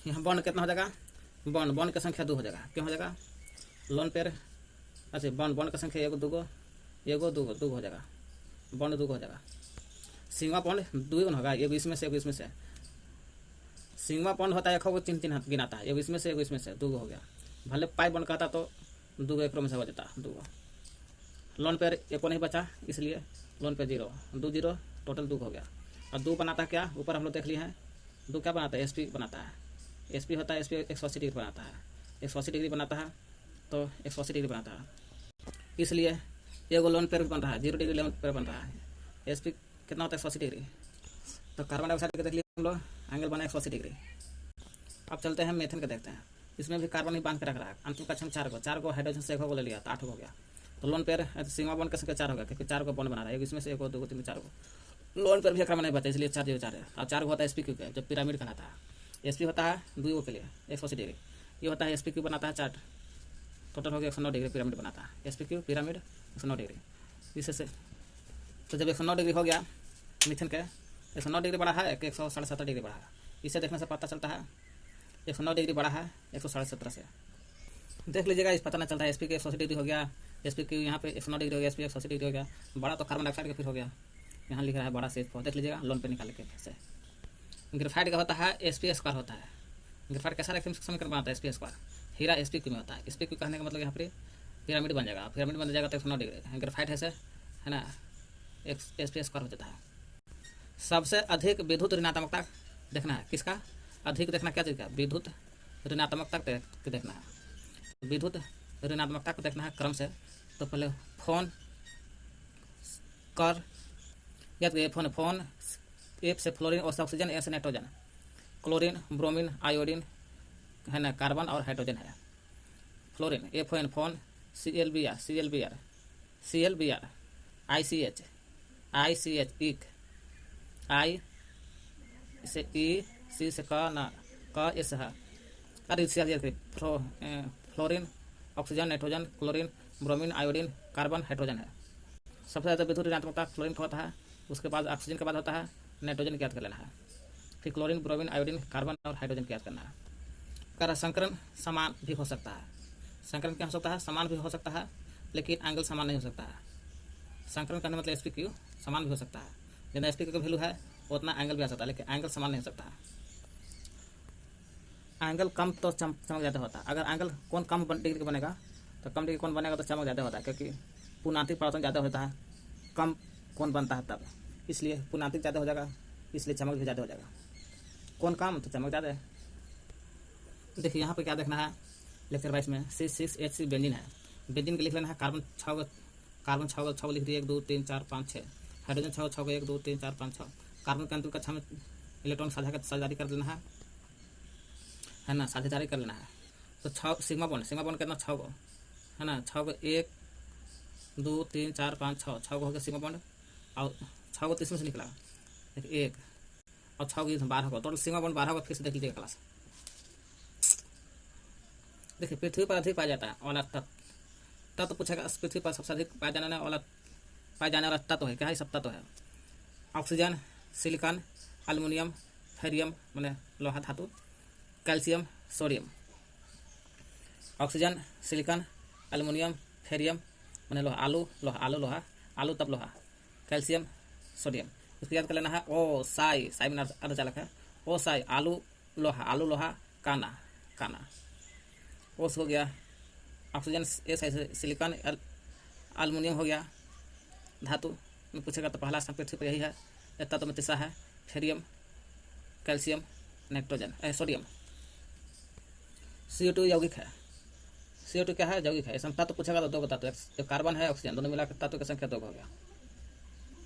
यहाँ बॉन्ड कितना हो जाएगा, बॉन्ड की संख्या 2 हो जाएगा, क्यों हो जाएगा, लोन पेयर, अच्छा बॉन्ड की संख्या 1 2 गो 1 2 गो 2 हो जाएगा, बॉन्ड 2 हो जाएगा। सिग्मा बॉन्ड 2 होगा, एक इसमें से एक इसमें से, सिग्मा बॉन्ड होता है 1 को 3 3 हाथ गिनाता है, एक इसमें से एक इसमें से, 2 हो गया। भले पाई बॉन्ड कहता तो 2 एक में से हो जाता 2। लोन पेयर एक को नहीं बचा, इसलिए लोन पेयर 0, 2 0 टोटल 2 हो गया। और 2 बनाता है क्या, ऊपर हम लोग देख लिए हैं, 2 क्या बनाता है, एसपी बनाता है। एसपी होता है, एसपी 180 डिग्री बनाता है, 180 डिग्री बनाता है, तो 180 डिग्री बनाता है। इसलिए एगो लोन पेयर बन रहा है, 0 डिग्री लोन पेयर बन रहा है। एसपी कितना होता है, 180 डिग्री। तो कार्बन डाइऑक्साइड का देख लिया हम लोग, एंगल बना 180 डिग्री। अब चलते हैं मीथेन के देखते हैं। इसमें भी कार्बन ही बांध के रख रहा है। अंतिम कक्षम 4 को हाइड्रोजन से 1 को ले लिया तो 8 हो गया। तो लोन पेयर सिग्मा बॉन्ड कैसे 4 हो गया, क्योंकि 4 को बॉन्ड बना रहा है, इसमें से 1 2 3 4 को लोन पेयर भी कार्बन नहीं बचा, इसलिए 4 0 4 है। और 4 को होता है sp3 का, जब पिरामिड कहलाता है। sp होता है 2 के लिए 180 डिग्री, ये होता है sp3 बनाता है 4, टोटल हो गया 109 डिग्री पिरामिड बनाता है। sp3 pyramid 109 degree. इसे से तो जब 109 डिग्री हो गया मीथेन के, 109 डिग्री बढ़ा है, 177 डिग्री बढ़ा है। इसे देखने से पता चलता है 109 डिग्री बढ़ा है 177 से। देख लीजिएगा, इस पता नहीं चलता है। sp के 180 डिग्री हो गया, sp के यहाँ पे 109 डिग्री हो गया, sp 180 डिग्री हो गया। बड़ा तो कार्बन डाइऑक्साइड का फिर हो गया, यहाँ लिख रहा है बड़ा सेज को, देख लीजिएगा लोन पे निकाल के फिर से। ग्रेफाइट का होता है sp² होता है। ग्रेफाइट कैसा समीकरण बनाता है, sp²। हीरा sp में होता है। sp कहने का मतलब यहाँ पर पिरामिड बन जाएगा, पिरामिड बन जाएगा तो 109 डिग्री। ग्रेफाइट है ना, sp² हो जाता है। सबसे अधिक विद्युत ऋणात्मकता देखना है, किसका अधिक देखना, क्या चीज़ का, विद्युत ऋणात्मकता को देखना है। विद्युत ऋणात्मकता को देखना है क्रम से। तो पहले फोन कर या तो फोन एफ से फ्लोरीन और ऑक्सीजन, ए से नाइट्रोजन, क्लोरीन ब्रोमीन आयोडीन है ना, कार्बन और हाइड्रोजन है। Fluorine F phone, ClBr ICH इक, आई से ई, सी से क एस है। अरे fluorine oxygen nitrogen chlorine bromine iodine carbon hydrogen है। सबसे ज़्यादा विद्युत ऋणात्मकता फ्लोरीन का होता है, उसके बाद ऑक्सीजन के बाद होता है नाइट्रोजन ज्ञात कर लेना है, फिर क्लोरीन ब्रोमीन आयोडीन कार्बन और हाइड्रोजन ज्ञात करना है। कर संकरण समान भी हो सकता है। संकरण क्या हो सकता है, समान भी हो सकता है, लेकिन एंगल समान नहीं हो सकता है। संकरण करने मतलब sp3 समान भी हो सकता है, जितना sp3 का वैल्यू है उतना एंगल भी आ सकता है, लेकिन एंगल समान नहीं हो सकता है। एंगल कम तो चमक ज़्यादा होता है। अगर एंगल कौन कम डिग्री का बनेगा तो कम डिग्री कौन बनेगा तो चमक ज़्यादा होता है, क्योंकि पुनातिक परिवर्तन ज़्यादा होता है, कम कौन बनता है तब, इसलिए पुनातिक ज़्यादा हो जाएगा, इसलिए चमक भी ज़्यादा हो जाएगा। कौन कम तो चमक ज़्यादा है। देखिए यहाँ पे क्या देखना है, लेक्चर 22 में C6H6 बेंजीन है। बेंजीन के लिख लेना है कार्बन 6 लिख दिए, 1 2 3 4 5 6। हाइड्रोजन 6 को 1 2 3 4 5 6। कार्बन के अंतिम कक्षा में इलेक्ट्रॉन साझेदारी कर लेना है ना, साझेदारी कर लेना है। तो 6 सिग्मा बॉन्ड कितना 6 को है ना, 6 को 1 2 3 4 5 6 को हो गया सिग्मा बॉन्ड, और 6 को 30 में से निकला 1 और 6 को 12 को, टोटल सिग्मा बॉन्ड 12 को। फिर से देख लीजिएगा क्लास। देखिए पृथ्वी पर अधिक पाया जाता है वाला तत्व पूछेगा, पृथ्वी पर सबसे अधिक पाया जाने वाला तत्व है क्या है, सब तत्व है। ऑक्सीजन, सिलिकॉन, एल्युमिनियम, फेरियम मैंने लोहा धातु, calcium, sodium. Oxygen, silicon, aluminium, Ferium मैंने लोहा, आलू तब लोहा, कैल्शियम, सोडियम। इसको याद कर लेना है। ओ साई में अर्धचालक है, ओ साई आलू लोहा काना ओस हो गया। ऑक्सीजन एस है, सिलिकॉन एल्युमिनियम हो गया धातु में पूछेगा तो पहला स्थान पृथ्वी पर यही है। तत्व में तीसरा है Ferium, calcium, nitrogen sodium. CO2 यौगिक है। CO2 क्या है, यौगिक है। इसमें तत्व पूछेगा तो 2 तत्व, जो कार्बन है ऑक्सीजन, दोनों मिलाकर तत्व की संख्या 2 हो गया,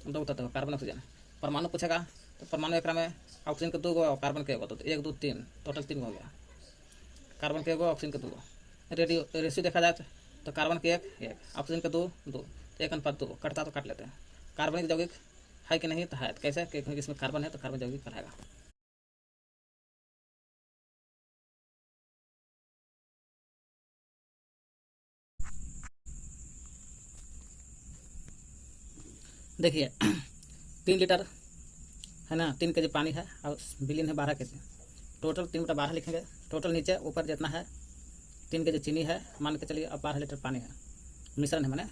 2 तत्व कार्बन ऑक्सीजन। परमाणु पूछेगा तो परमाणु एक में ऑक्सीजन के 2 और कार्बन के 1 तो 1 2 3 टोटल 3 हो गया। कार्बन के 1 ऑक्सीजन के 2। रेशियो देखा जाए तो कार्बन के 1 ऑक्सीजन के 2 1 अनुपात 2 कटता तो काट लेते हैं। कार्बनिक यौगिक है कि नहीं तो है, कैसे, क्योंकि इसमें कार्बन है तो कार्बन यौगिक कहलाएगा। देखिए 3 लीटर है ना, 3 kg पानी है और बिलियन है 12 kg, टोटल 3/12 लिखेंगे। टोटल नीचे ऊपर जितना है 3 kg चीनी है, मान के चलिए, अब 12 लीटर पानी है, मिश्रण है, मैंने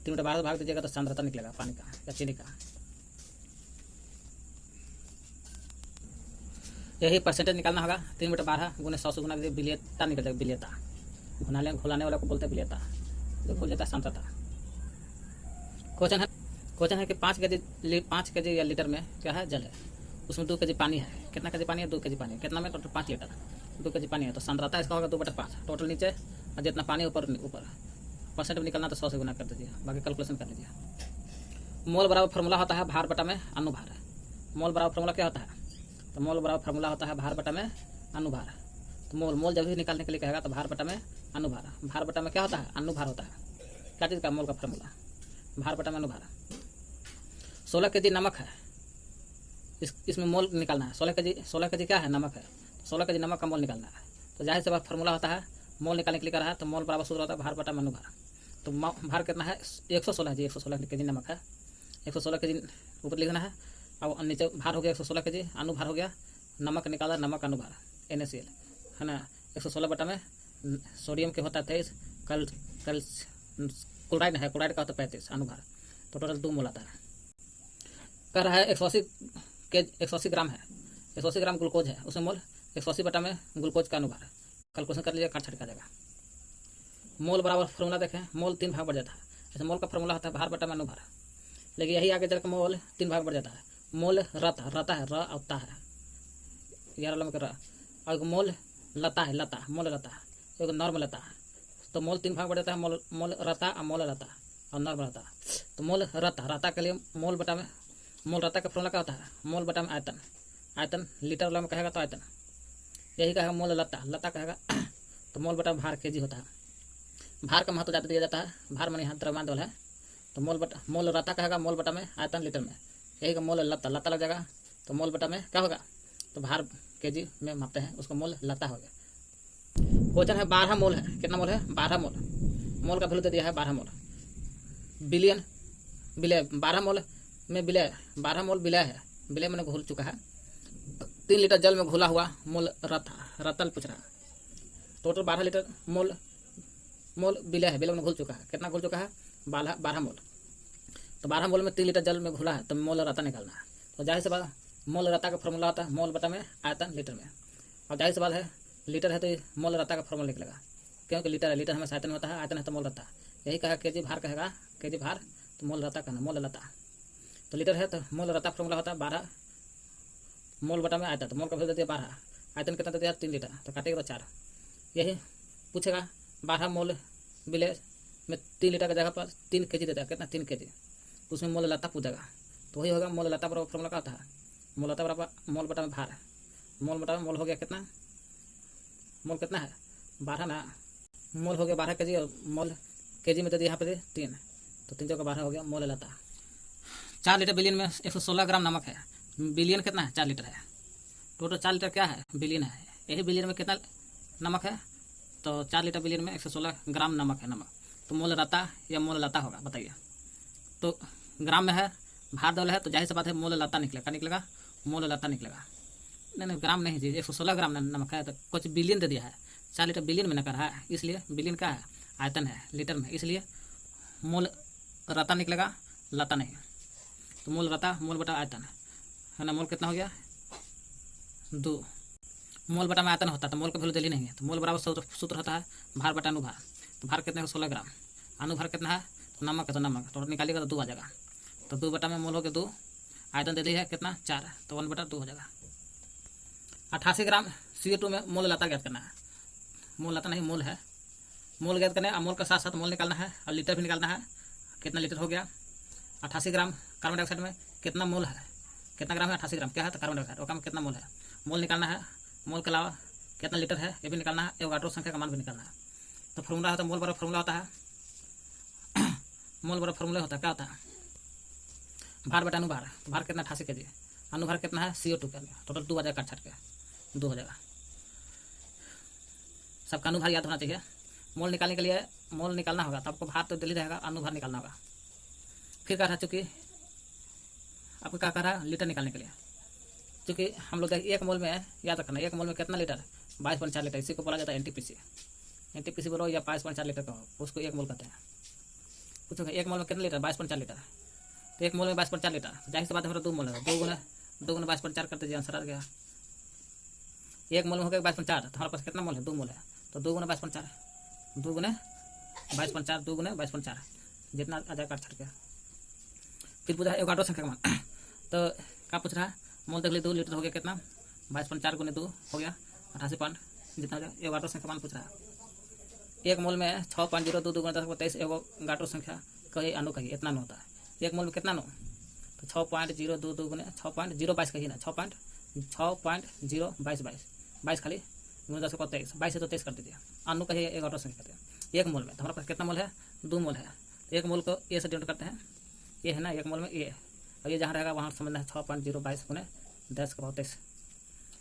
3/12 भाग दीजिएगा तो सांद्रता निकलेगा पानी का या चीनी का। यही परसेंटेज निकालना होगा। 3/12 गुने 100 से गुना बिलियता निकल जाएगा। बिलियता घुलाने वाला को बोलते हैं बिलियता, जो घुल जाता है सांद्रता। क्वेश्चन है कि 5 kg या लीटर में क्या है, जल है। उसमें 2 kg पानी है। कितना kg पानी है? 2 kg पानी। कितना में? Total 5 litre. 2 kg पानी है तो सांद्रता इसका होगा 2/5। टोटल नीचे और जितना पानी ऊपर परसेंट में निकलना तो 100 से गुना कर दीजिए, बाकी कैलकुलेशन कर लीजिए। मोल बराबर फार्मूला होता है भार बटा में अनुभार। मोल बराबर फार्मूला क्या होता है? तो मोल बराबर फार्मूला होता है भार बटा में अनुभार। तो मोल जब भी निकालने के लिए कहेगा तो भार बटा में अनुभार। भार बटा में क्या होता है? अनुभार होता है। क्या चीज़ का? मोल का फार्मूला, भार बटा में अनुभार। 16 kg नमक है, इसमें मोल निकालना है। 16 kg क्या है? नमक है। 16 kg नमक का मोल निकालना है। तो जाहिर से बात फार्मूला होता है मोल निकालने के लिए कर रहा है तो मोल बराबर सूत्र होता है भार बटा में अनुभार। तो भार कितना है? 116 जी। 116 kg नमक है। 116 kg ऊपर लिखना है और नीचे भार हो गया 116 kg। अनुभार हो गया नमक निकाला, नमक अनुभार NaCl है ना। 116 बटा में सोडियम के होता है 23, कल क्लोराइड है, क्लोराइड का होता है 35 अनुभार। तो टोटल 2 मोल आता है। कह रहा है 180 ग्राम है, 180 ग्राम ग्लूकोज है, उसमें मोल 180 बटा में ग्लूकोज का अनुभार। कैलकुलेशन कर लीजिए, काट छट का जाएगा। मोल बराबर फार्मूला देखें, मोल 3 भाग बढ़ जाता है। जैसे मोल का फार्मूला होता है भार बटा में अनुभार, लेकिन यही आगे चलकर मोल 3 भाग बढ़ जाता है। मोल रहता है, र अवता है 11 लम्ब का, और मोल लता है, मोल लता है, एक नॉर्मल लता है। तो मोल 3 भाग बढ़ जाता है, मोल रहता और मोल लता और नॉर्मल रहता। तो मोल रहता के लिए मोल बटा में, मोल रहता का फार्मूला क्या होता है? मोल बटा में आयतन लीटर वाला में कहेगा तो आयतन, यही कहेगा मोल लता कहेगा तो मोल बटा भार kg होता है। भार का महत्व ज़्यादा दिया जाता है, भार माने यहाँ द्रव्यमान है। तो मोल रहता कहेगा मोल बटा में आयतन लीटर में, यही का मोल लता लग जाएगा। तो मोल बटा में क्या होगा? तो भार kg में मापते हैं, उसको मोल लता हो गया। क्वेश्चन है 12 मोल है। कितना मोल है? 12 मोल। मोल का वैल्यू दे दिया है 12 मोल। विलय 12 मोल में विलय, 12 मोल विलय है। विलय मैंने घुल चुका है। 3 लीटर जल में घुला हुआ मोल रतल पूछ रहा है। टोटल 12 लीटर मोल विलय है, विलय में घुल चुका है। कितना घुल चुका है? 12 मोल। तो 12 मोल में 3 लीटर जल में घुला है तो मोल रता निकालना है। तो जाहिर सी बात मोल रता का फॉर्मूला होता है मोल बटा में आयतन लीटर में। और जाहिर सी बात है लीटर है तो मोल रता का फॉर्मूला निकलेगा, क्योंकि लीटर हमें आयतन में होता है, आयतन है तो मोल रता। यही कहा kg भार कहेगा, kg भार तो मोल रता कहना, मोल लता। तो लीटर है तो मोल रता फॉर्मूला होता है 12 मोल बटा में आयतन। तो मोल का वैल्यू दे दिया 12, आयतन कितना दे दिया? 3 लीटर। तो काटेगा तो 4। यही पूछेगा 12 मोल विलय में 3 लीटर की जगह पर 3 kg देता है। कितना? 3 kg। उसमें मोल लता पूछेगा तो वही होगा मोल लता बराबर फॉर्मूला क्या होता है? मोल लता बराबर मोल बटा में भार। मोल बटा में मोल हो गया कितना? मोल कितना है? 12 ना। मोल हो गया 12 kg और मोल kg में दे दिया यहाँ पे 3, तो 3 जगह 12 हो गया मोल लता। 4 लीटर बिलियन में 116 ग्राम नमक है। बिलियन कितना है? 4 लीटर है। टोटल 4 लीटर क्या है? बिलियन है। यही बिलियन में कितना नमक है? तो 4 लीटर बिलियन में 116 ग्राम नमक है। नमक तो मोल रता या मोल लता होगा, बताइए। तो ग्राम में है, भार दल है, तो जाहिर सी बात है मोल लता निकलेगा। क्या निकलेगा? मोल लता निकलेगा। नहीं ग्राम नहीं जी, 116 ग्राम नमक है तो कुछ बिलियन दे दिया है। 4 लीटर बिलियन में न कर रहा है, इसलिए बिलियन का है आयतन है लीटर में, इसलिए मोल रता निकलेगा, लता नहीं। तो मोल रता मोल बटा आयतन है ना। मोल कितना हो गया? 2। मोल बटा में आयतन होता है तो मोल का वैल्यू दिल्ली नहीं है। तो मोल बराबर सूत्र होता है भार बटा अनुभार। तो भार कितना है? 16 ग्राम। अनुभार कितना है? तो नमक है, तो नमक थोड़ा निकालिएगा तो 2 आ जाएगा। तो 2 बटा में मोल हो गया 2, आयतन दे दी है कितना? 4, तो 1 बटा 2 हो जाएगा। 88 ग्राम CO2 में मोल लता ज्ञात करना है। मोल लता नहीं, मोल है। मोल ज्ञात करना है, मोल के साथ साथ मोल निकालना है और लीटर भी निकालना है। कितना लीटर हो गया? 88 ग्राम। कार्बन डाइऑक्साइड में कितना मोल है? कितना ग्राम है? 88 ग्राम। क्या है? तो कार्बन डाइऑक्साइड। ओका में कितना मोल है? मोल निकालना है। मोल के अलावा कितना लीटर है ये भी निकालना है, एवोगाड्रो संख्या का मान भी निकालना है। तो फॉर्मूला है तो मोल बराबर फॉर्मूला होता है मोल बराबर फॉर्मूला होता है क्या होता है? भार बटा अनुभार। तो भार कितना? 88 kg। अनुभार कितना है? CO2 का। टोटल 2 आ जाएगा, काट छट के 2 हो जाएगा। सबका अनुभार याद होना चाहिए। मोल निकालने के लिए मोल निकालना होगा तो आपको भार तो दिल्ली रहेगा, अनुभार निकालना होगा। फिर कह रहा चूँकि आपको क्या कह रहा है? लीटर निकालने के लिए, क्योंकि हम लोग 1 मोल में याद रखना, 1 मोल में कितना लीटर? 22.4 लीटर। इसी को बोला जाता है NTPC बोलो या 22.4 लीटर का, उसको 1 मोल कहते हैं। पूछोगे 1 मोल में कितना लीटर? 22.4 लीटर। तो 1 मोल में 22.4 लीटर, जाहिर सी बात है मेरा 2 मोल है। 2 गुना 22.4 कर दीजिए, आंसर आ गया। 1 मोल में हो गया 22.4, तो हमारे पास कितना मोल है? 2 मोल है। तो 2 गुना 22.4, 2 गुना 22.4, 2 गुना 22.4, जितना आ जाए काट छट के फिर पूछा है एवोगाड्रो संख्या का मान। तो क्या पूछ रहा है, मोल देख ली 2 लीटर हो गया कितना, 22.4 × 2 हो गया 88 पॉइंट जितना हो गया। एवोगाड्रो संख्या मान पूछ रहा है। एक मोल में 6.022 × 10⁻23 एवोगाड्रो संख्या कही अणु कही इतना अणु होता है। एक मोल में कितना अणु, तो 6.022 × 6.022 कही ना, 6.022 खाली × 10⁻23, 22 से तो 23 कर दीजिए, अणु कही एवोगाड्रो संख्या कहते हैं। एक मोल में तो हमारे पास कितना मोल है, 2 मोल है। तो एक मोल को ए से डिनोट करते हैं, ये है ना, एक मोल में ए, और ये जहाँ रहेगा वहाँ समझना है 6.022 × 10⁻23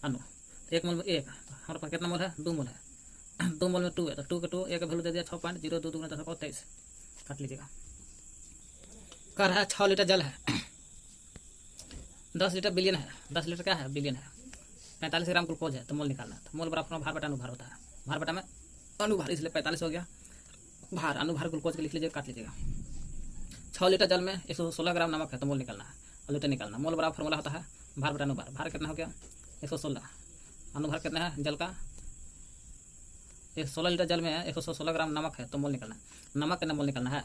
अणु। तो एक मोल में एक, तो हमारे पास कितना मोल है, 2 मोल है। 2 मोल में 2 है, तो 2 के 2 एक वैल्यू दे दिया 6.022 × 10⁻23, काट लीजिएगा। कह रहा है 6 लीटर जल है, 10 लीटर बिलियन है, 10 लीटर क्या है, बिलियन है। 45 ग्राम ग्लूकोज है, तो मोल निकालना है। तो मोल बराबर भार बटा अनुभार होता है, भार बटा में अनुभार, इसलिए 45 हो गया भार। अनुभार ग्लूकोज के लिख लीजिएगा, काट लीजिएगा। 6 लीटर जल में 116 ग्राम नमक है, तो मोल निकालना है और लीटर निकालना। मोल बराबर फॉर्मूला होता है भार बटा अनुभार। भार कितना हो गया 116, अनुभार कितना है जल का, 16 लीटर जल में 116 ग्राम नमक है, तो मोल निकालना है। नमक का मोल निकालना है,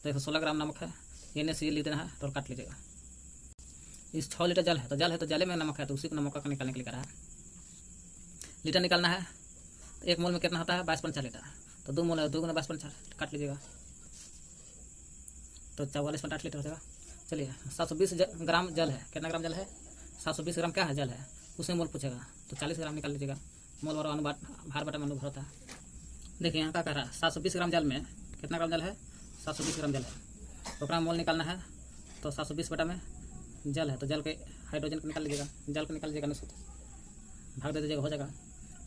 तो 116 ग्राम नमक है, ये से ये लिख देना है, तो काट लीजिएगा। इस 6 लीटर जल है, तो जले में नमक है, तो उसी को नमक का निकालने के लिए करा है। लीटर निकालना है, तो एक मोल में कितना होता है 22.4 लीटर, तो 2 मोल है, 2 × 22.4 काट लीजिएगा, तो 44.8 लीटर हो जाएगा। चलिए 720 ग्राम जल है, कितना ग्राम जल है, 720 ग्राम क्या है जल है, उसमें मोल पूछेगा, तो 40 ग्राम निकाल लीजिएगा। मोल बराबर अनुभार, भार बटा में अनुभार होता है। देखिए यहाँ क्या कह रहा है, 720 ग्राम जल में कितना ग्राम जल है, 720 ग्राम जल है, तो अपना मोल निकालना है। तो 720 बटा में जल है, तो जल के हाइड्रोजन को निकाल लीजिएगा, जल को निकाल लीजिएगा, अनुसूत्र भाग दे दीजिएगा, हो जाएगा।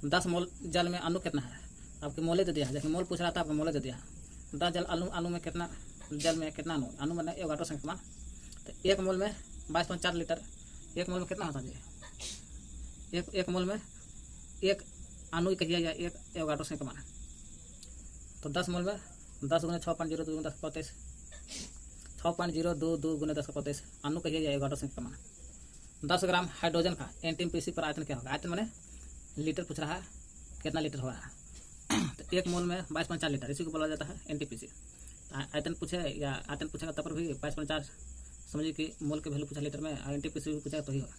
10 मोल जल में अणु कितना है, आपके मोले दे दिया है, जैसे मोल पूछ रहा था आपको मोले दे दिया है। 10 जल अणु में कितना, जल में कितना अणु, अणु में एवोगाड्रो संख्या मान। तो एक मोल में 22.4 लीटर, एक मोल में कितना होता है, एक मोल में एक अणु कहिए या एक एवोगाड्रो संख्या मान। तो 10 मोल में 10 × 6.022 × 10⁻23, 6.022 × 10⁻23 अणु कहिए या एवोगाड्रो संख्या मान। 10 ग्राम हाइड्रोजन का एनटीपीसी पर आयतन क्या होगा, आयतन मैंने लीटर पूछ रहा है, कितना लीटर होगा। तो एक मोल में 22.4 लीटर, इसी को बोला जाता है एनटीपीसी। आयतन पूछे या आयतन पूछेगा तब पर भी 22.4 समझिए कि मोल के वैल्यू पूछा लीटर में, और एनटीपीसी भी पूछेगा तो ही होगा।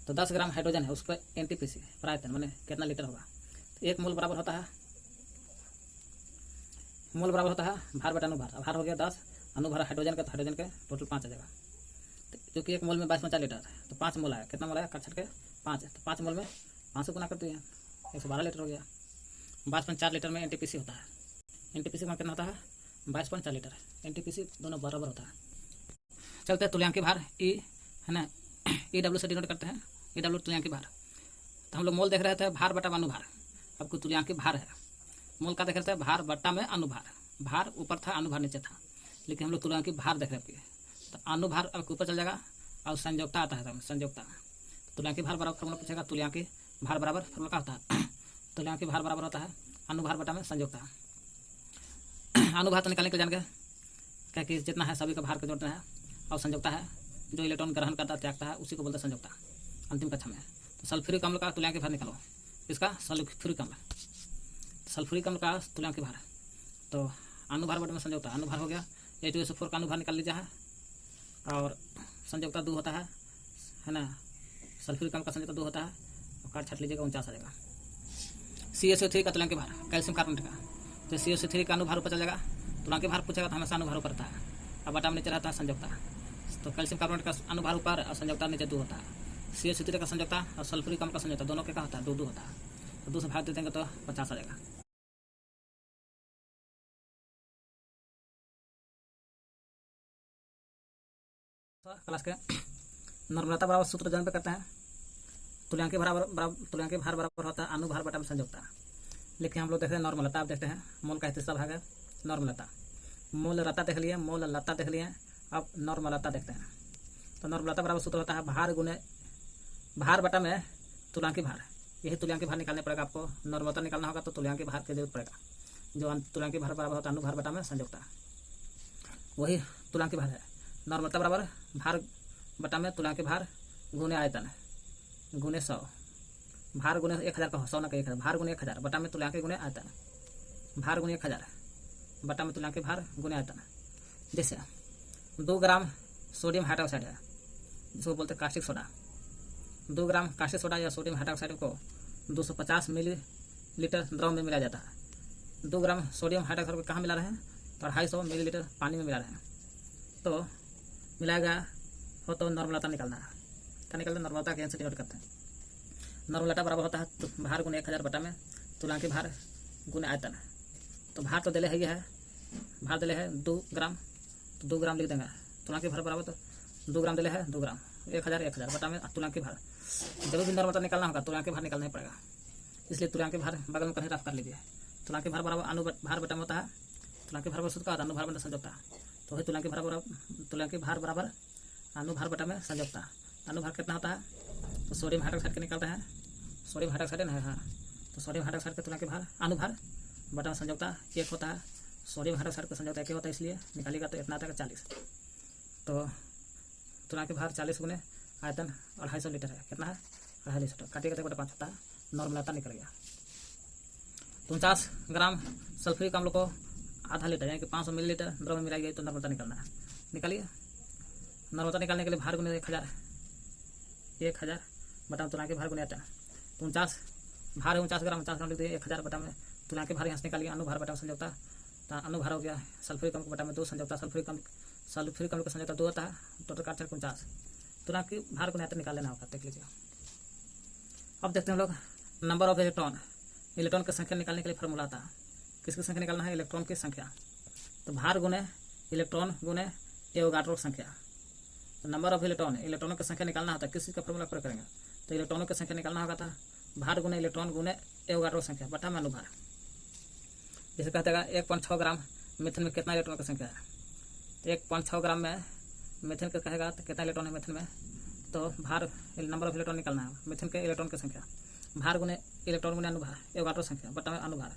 तो 10 ग्राम हाइड्रोजन है, उसका एनटीपीसी पर आयतन मैंने कितना लीटर होगा। तो एक मोल बराबर होता है, मोल बराबर होता है भार बटा अनुभार। भार हो गया 10, अनुभार हाइड्रोजन का, तो हाइड्रोजन के टोटल 5 आ जाएगा। तो क्योंकि एक मोल में 22.4 लीटर है, तो 5 मोल आया, कितना मोल आया काट छट के 5 है, तो 5 मोल में 5 से गुना कर दिए 112 लीटर हो गया। 22.4 लीटर में एनटीपीसी होता है, एनटीपीसी में कितना होता है 22.4 लीटर, एनटीपीसी दोनों बराबर होता है। चलते हैं तुल्यांकी भार, ई है ना, ईडब्ल्यू से डिनोट करते हैं, ईडब्ल्यू तुल्यांकी भार। तो हम लोग मोल देख रहे थे भार बटा में अनुभार, अब कोई तुल्यांकी भार है। मोल का देख रहे थे भार बट्टा में अनुभार, भार ऊपर था अनुभार नीचे था, लेकिन हम लोग तुल्यांकी भार देख रहे थे। तो अनुभार अब ऊपर चल जाएगा और संयोगता आता है, संयोगता। तुल्यांकी भार बराबर फॉर्मूला पूछेगा, तुल्यांकी भार बराबर फॉर्मूला क्या होता है, तुल्यांकी भार बराबर होता है अनुभार बटा में संयोगता। अनुभार तो निकालने के जान गए क्या कि जितना है सभी का भार को जोड़ना है, और संयोगता है जो इलेक्ट्रॉन ग्रहण करता त्यागता है उसी को बोलते हैं संयोगता अंतिम कक्षा में। तो सल्फ्यूरिक अम्ल का तुल्यांकी भार निकालो, इसका सल्फ्यूरिक अम्ल, सल्फ्यूरिक अम्ल का तुल्यांकी भार। तो अनुभार बटे में संयोगता, अनुभार हो गया H2SO4 का अनुभार निकाल लीजिए है, और संयोगता 2 होता है ना, सल्फ्यूरिक अम्ल का संयोगता 2 होता है, और काट छट लीजिएगा 49 आ जाएगा। CaSO3 का तुल्यांकी भार, कैल्शियम कार्बोनेट का, तो CaSO3 का अनुभार ऊपर चल जाएगा, तुल्यांकी भार पूछेगा तो हमेशा अनुभार ऊपर रहता है, अब बटा में नीचे रहता है संयोगता। तो कैल्शियम कार्बोनेट का अनुभार ऊपर और संयोगता नीचे 2 होता है। CaSO3 का संयोगता और सल्फ्यूरिक अम्ल का संयोगता दोनों के क्या होता है 2-2 होता है, तो 2 से भाग दे देंगे तो 50 आ जाएगा। क्लास के नॉर्मलता बराबर सूत्र जन पे करते हैं, तुल्यांकी भार बराबर होता है अनुभार बटा में संयोगता। लेकिन हम लोग देखते हैं नॉर्मलता, आप देखते हैं मोल का तीसरा भाग है नॉर्मलता। मोल लता देख लिए, मोल लता देख लिए, अब नॉर्मलता देखते हैं। तो नॉर्मलता बराबर सूत्र होता है भार गुने भार बटा में तुल्यांकी भार। यही तुल्यांकी भार निकालने पड़ेगा आपको, नॉर्मलता निकालना होगा तो तुल्यांकी भार की जरूरत पड़ेगा, जो तुल्यांकी भार बराबर होता है अनुभार बटा में संयोगता, वही तुल्यांकी भार है। नॉर्मलता बराबर भार बटा में तुल्यांकी भार गुने आयतन गुने 100, भार गुने 1000 का 100 ना 1000, भार गुने 1000 बटा में तुल्यांकी गुने आयतन, भार गुने 1000 बटा में तुल्यांकी भार गुने आयतन। जैसे 2 ग्राम सोडियम हाइड्रोक्साइड है, जिसको बोलते हैं कास्टिक सोडा। 2 ग्राम कास्टिक सोडा या सोडियम हाइड्रोक्साइड को 250 मिलीलीटर द्रव में मिलाया जाता है। 2 ग्राम सोडियम हाइड्रोक्साइड को कहाँ मिला रहे हैं? तो 250 मिलीलीटर पानी में मिला रहे हैं। तो मिलाया गया हो तो नॉर्मलता निकालना है। क्या निकलता है? नॉर्मलता के आंसर डिनोट करते हैं। नॉर्मलता बराबर होता है तो भार गुने 1000 बटा में तुलांकी भार गुने आयतन। तो भार तो दिले है, ये है भार दिले है 2 ग्राम, तो 2 ग्राम लिख देंगे। तुलांकी भार बराबर तो 2 ग्राम दिले है 2 ग्राम, 1000 बटा में तुलांकी भार। जब भी नॉर्मलता निकालना होगा तुलांकी भार निकालना ही पड़ेगा, इसलिए तुलांकी भार बगल में कहीं रफ कर लीजिए। तुलांकी भार बराबर अनुभार बटा में होता है। तुलांकी भार सूत्र का होता है अनुभार बटा संयोजकता। तो वही तुलांकी भार बराबर अनुभार बटा में संयोजकता। अनुभार कितना होता है? तो सोडियम हाइड्रोक्साइड के निकालते हैं, सोडियम हाइड्रोक्साइड है हाँ, तो सोडियम हाइड्रोक्साइड के तुलांकी भार अनुभार बटा में संयोजकता 1 होता है। सोडियम हाइड्रोक्साइड का संयोजकता 1 होता है, इसलिए निकालिएगा तो इतना आता है 40। तो तुलांकी भार 40 गुने आयतन 250 लीटर है। कितना है? 250 लीटर। काटिएगा तो 5 होता है। नॉर्मलता निकल गया। 49 ग्राम सल्फ्यूरिक अम्ल को आधा लीटर यानी कि 500 मिलीलीटर द्रव में मिलाई गई तो नॉर्मलता निकालना है। निकालिए। नॉर्मलता निकालने के लिए भार गुने 1000 बटा में तुलांकी भार गुने आयतन। 49 भार है 49 ग्राम लिख दिए 1000 बटा में तुलांकी भार यहाँ से निकालिए अनुभार बटा में संयोजकता। तो अनुभार हो गया सल्फ्यूरिक अम्ल बटा में 2 संयोजकता। सल्फ्यूरिक अम्ल का संयोजकता 2 होता है। टोटल काट 49 तुलांकी भार गुने आयतन निकाल लेना होगा। देख लीजिए। अब देखते हैं हम लोग नंबर ऑफ इलेक्ट्रॉन। इलेक्ट्रॉन की संख्या निकालने के लिए फॉर्मूला आता है। किसकी संख्या निकालना है? इलेक्ट्रॉन की संख्या। तो भार गुने इलेक्ट्रॉन गुने एवोगाड्रो संख्या। तो नंबर ऑफ इलेक्ट्रॉनों की संख्या निकालना होता है। किसी का फॉर्मूला प्रयोग करेंगे तो इलेक्ट्रॉनों की संख्या निकालना होगा था भार गुने इलेक्ट्रॉन गुने एवोगाड्रो संख्या बटा में अनुभार। जैसे कहते हैं 1.6 ग्राम मीथेन में कितना इलेक्ट्रॉन की संख्या है? तो 1.6 ग्राम में मीथेन का कहेगा तो कितना इलेक्ट्रॉन है मीथेन में? तो भार नंबर ऑफ इलेक्ट्रॉन निकालना है, मीथेन के इलेक्ट्रॉन की संख्या भार गुने इलेक्ट्रॉन गुने अनुभार एवोगाड्रो संख्या बटा में अनुभार।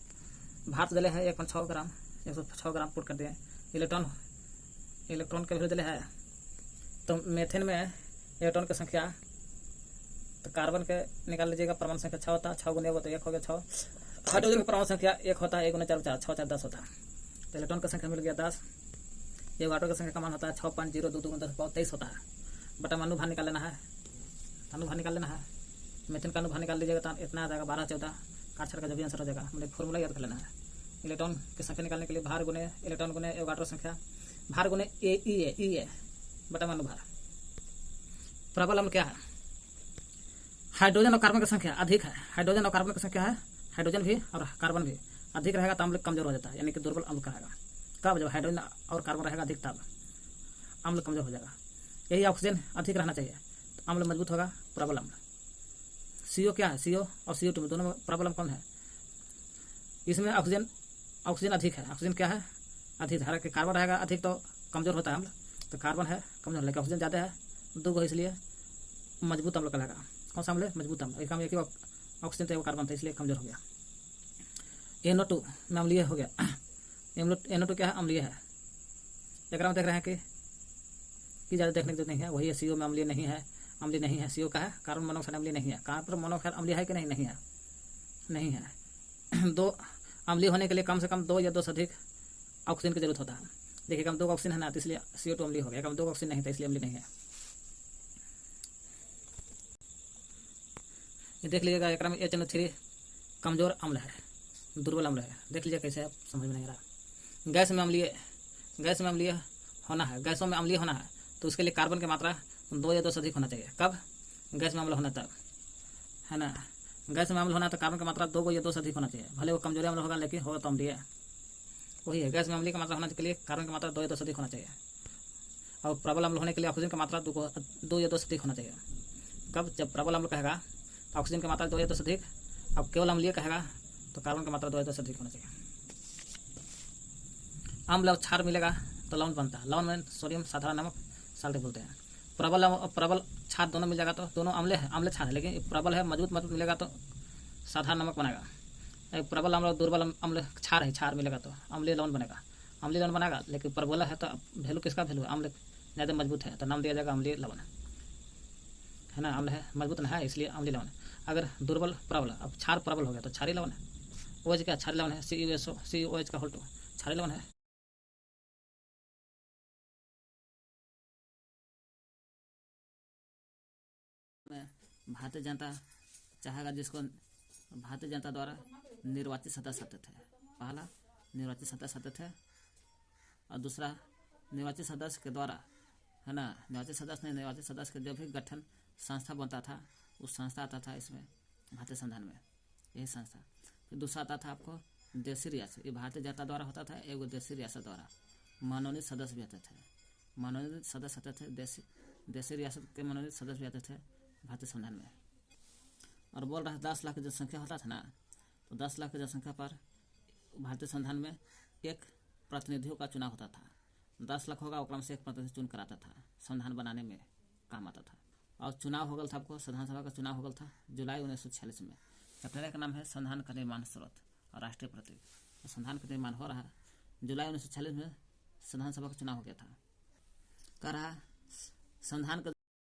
भार तो दिले है 1.6 ग्राम, 106 ग्राम पुट कर दिए। इलेक्ट्रॉन के वैल्यू दिले है। तो मीथेन में इलेक्ट्रॉन की संख्या तो कार्बन के निकाल लीजिएगा। परमाणु संख्या 6 होता है, 6 गुने 1 हो गया 6। हाइड्रोजन की परमाणु संख्या 1 होता है, 1 गुने 4 4 6 4 10 होता है। तो इलेक्ट्रॉन की संख्या मिल गया 10। एवोगाड्रो की संख्या का मान होता है 6.022 10 23 होता है बटा में अनुभार निकाल लेना है। अनुभार निकाल लेना है। मीथेन का अनुभार निकाल लीजिएगा तो इतना आ जाएगा 12 14 काट छड़ का जो भी आंसर हो जाएगा। मतलब फॉर्मूला याद कर लेना है। इलेक्ट्रॉन की संख्या निकालने के लिए भार गुने इलेक्ट्रॉन गुने एवोगाड्रो संख्या भार गुने ए बटा में अनुभार। प्रबल अम्ल क्या है? हाइड्रोजन और कार्बन की संख्या अधिक है। हाइड्रोजन और कार्बन की संख्या है, हाइड्रोजन भी और कार्बन भी अधिक रहेगा तो अम्ल कमजोर हो जाता है, यानी कि दुर्बल अम्ल कहेगा। कब? जब हाइड्रोजन और कार्बन रहेगा अधिक तब अम्ल कमजोर हो जाएगा। यही ऑक्सीजन अधिक रहना चाहिए तो अम्ल मजबूत होगा, प्रबल अम्ल। CO क्या है? CO और CO2 में दोनों में प्रबल अम्ल कौन है? इसमें ऑक्सीजन अधिक है। ऑक्सीजन क्या है? अधिक। हालांकि कार्बन रहेगा अधिक तो कमजोर होता है अम्ल, तो कार्बन है कमजोर, लेकिन ऑक्सीजन ज़्यादा है 2 इसलिए मजबूत अम्ल कहलाएगा। कौन सा अम्ल है? मजबूत अम्ल। एक कि ऑक्सीजन तो कार्बन था इसलिए कमजोर हो गया। NO2 में अम्लीय हो गया। NO2 क्या है? अम्लीय है। एक में देख रहे हैं कि ज़्यादा देखने की जरूरत नहीं है। वही है CO में अम्लीय नहीं है, अम्लीय नहीं है। CO का है कार्बन मोनोऑक्साइड अम्लीय नहीं है। कार्बन मोनोऑक्साइड अम्लीय है कि नहीं? नहीं है, नहीं है। 2 अम्लीय होने के लिए कम से कम 2 या 2 से अधिक ऑक्सीजन की जरूरत होता है। देखिए कम 2 ऑक्सीजन है ना, तो इसलिए CO2 अम्लीय हो गया। कम 2 ऑक्सीजन नहीं था इसलिए अम्लीय नहीं है। ये देख लीजिएगा एक में HNO3 कमजोर अम्ल है, दुर्बल अम्ल है। देख लीजिए कैसे आप समझ में नहीं आ रहा। गैस में अम्लीय होना है। गैसों में अम्लीय होना है तो उसके लिए कार्बन की मात्रा 2 या 2 से अधिक होना चाहिए। कब? गैस में अम्ल होना तब, है ना। गैस में अम्ल होना तो कार्बन की मात्रा 2 या 2 से अधिक होना चाहिए। भले वो कमजोरी अम्ल होगा लेकिन होगा तो अम्लीय। वही है, गैस में अम्लीय की मात्रा होने के लिए कार्बन की मात्रा 2 या 2 से अधिक होना चाहिए। और प्रबल अम्ल होने के लिए ऑक्सीजन की मात्रा 2 या 2 से अधिक होना चाहिए। कब? जब प्रबल अम्ल कहेगा तो ऑक्सीजन की मात्रा 2 या 2 से अधिक। अब केवल अम्लीय कहेगा तो कार्बन की मात्रा 2 या 2 से अधिक होना चाहिए। अम्ल और क्षार मिलेगा तो लवण बनता है। लवण में सोडियम साधारण नमक साल्ट बोलते हैं। प्रबल क्षार दोनों मिल जाएगा तो दोनों अम्ल क्षार है, लेकिन प्रबल है मजबूत मिलेगा तो साधारण नमक बनेगा। प्रबल अम्ल और दुर्बल अम्ल क्षार मिलेगा तो अम्लीय लवण बनेगा। अम्लीय लवण बनेगा, लेकिन प्रबल है तो वैल्यू किसका वैल्यू है? अम्ल ज़्यादा मजबूत है तो नाम दिया जाएगा अम्लीय लवण, है ना। अम्ल है मजबूत ना है इसलिए अम्लीय लवण। अगर दुर्बल प्रबल, अब क्षार प्रबल हो गया तो क्षारीय लवण है। OH क्या? क्षारीय लवण है। COH का होल 2 क्षारीय लवण है। भारतीय जनता चाहेगा जिसको भारतीय जनता द्वारा निर्वाचित सदस्य आते थे। पहला निर्वाचित सदस्य आते थे और दूसरा निर्वाचित सदस्य के द्वारा, है ना, निर्वाचित सदस्य के जो भी गठन संस्था बनता था उस संस्था आता था इसमें भारतीय संविधान में, यही संस्था। फिर दूसरा आता था आपको देशी रियासत, ये भारतीय जनता द्वारा होता था। एक देशी रियासत द्वारा मनोनीत सदस्य भी आते थे, मनोनीत सदस्य आते थे, देशी रियासत के मनोनीत सदस्य भी आते थे भारतीय संविधान में। और बोल रहा है 10 लाख की जनसंख्या होता था ना, तो 10 लाख की जनसंख्या पर भारतीय संविधान में एक प्रतिनिधियों का चुनाव होता था। 10 लाख होगा ओकरा में से एक प्रतिनिधि चुन कर आता था, संविधान बनाने में काम आता था। और चुनाव हो गया था, आपको संविधान सभा का चुनाव हो गया था जुलाई 1946 में। चैप्टर का नाम है संविधान का निर्माण स्रोत और राष्ट्रीय प्रतीक। संविधान का निर्माण हो रहा है जुलाई 1946 में, संविधान सभा का चुनाव हो गया था। कह रहा संविधान का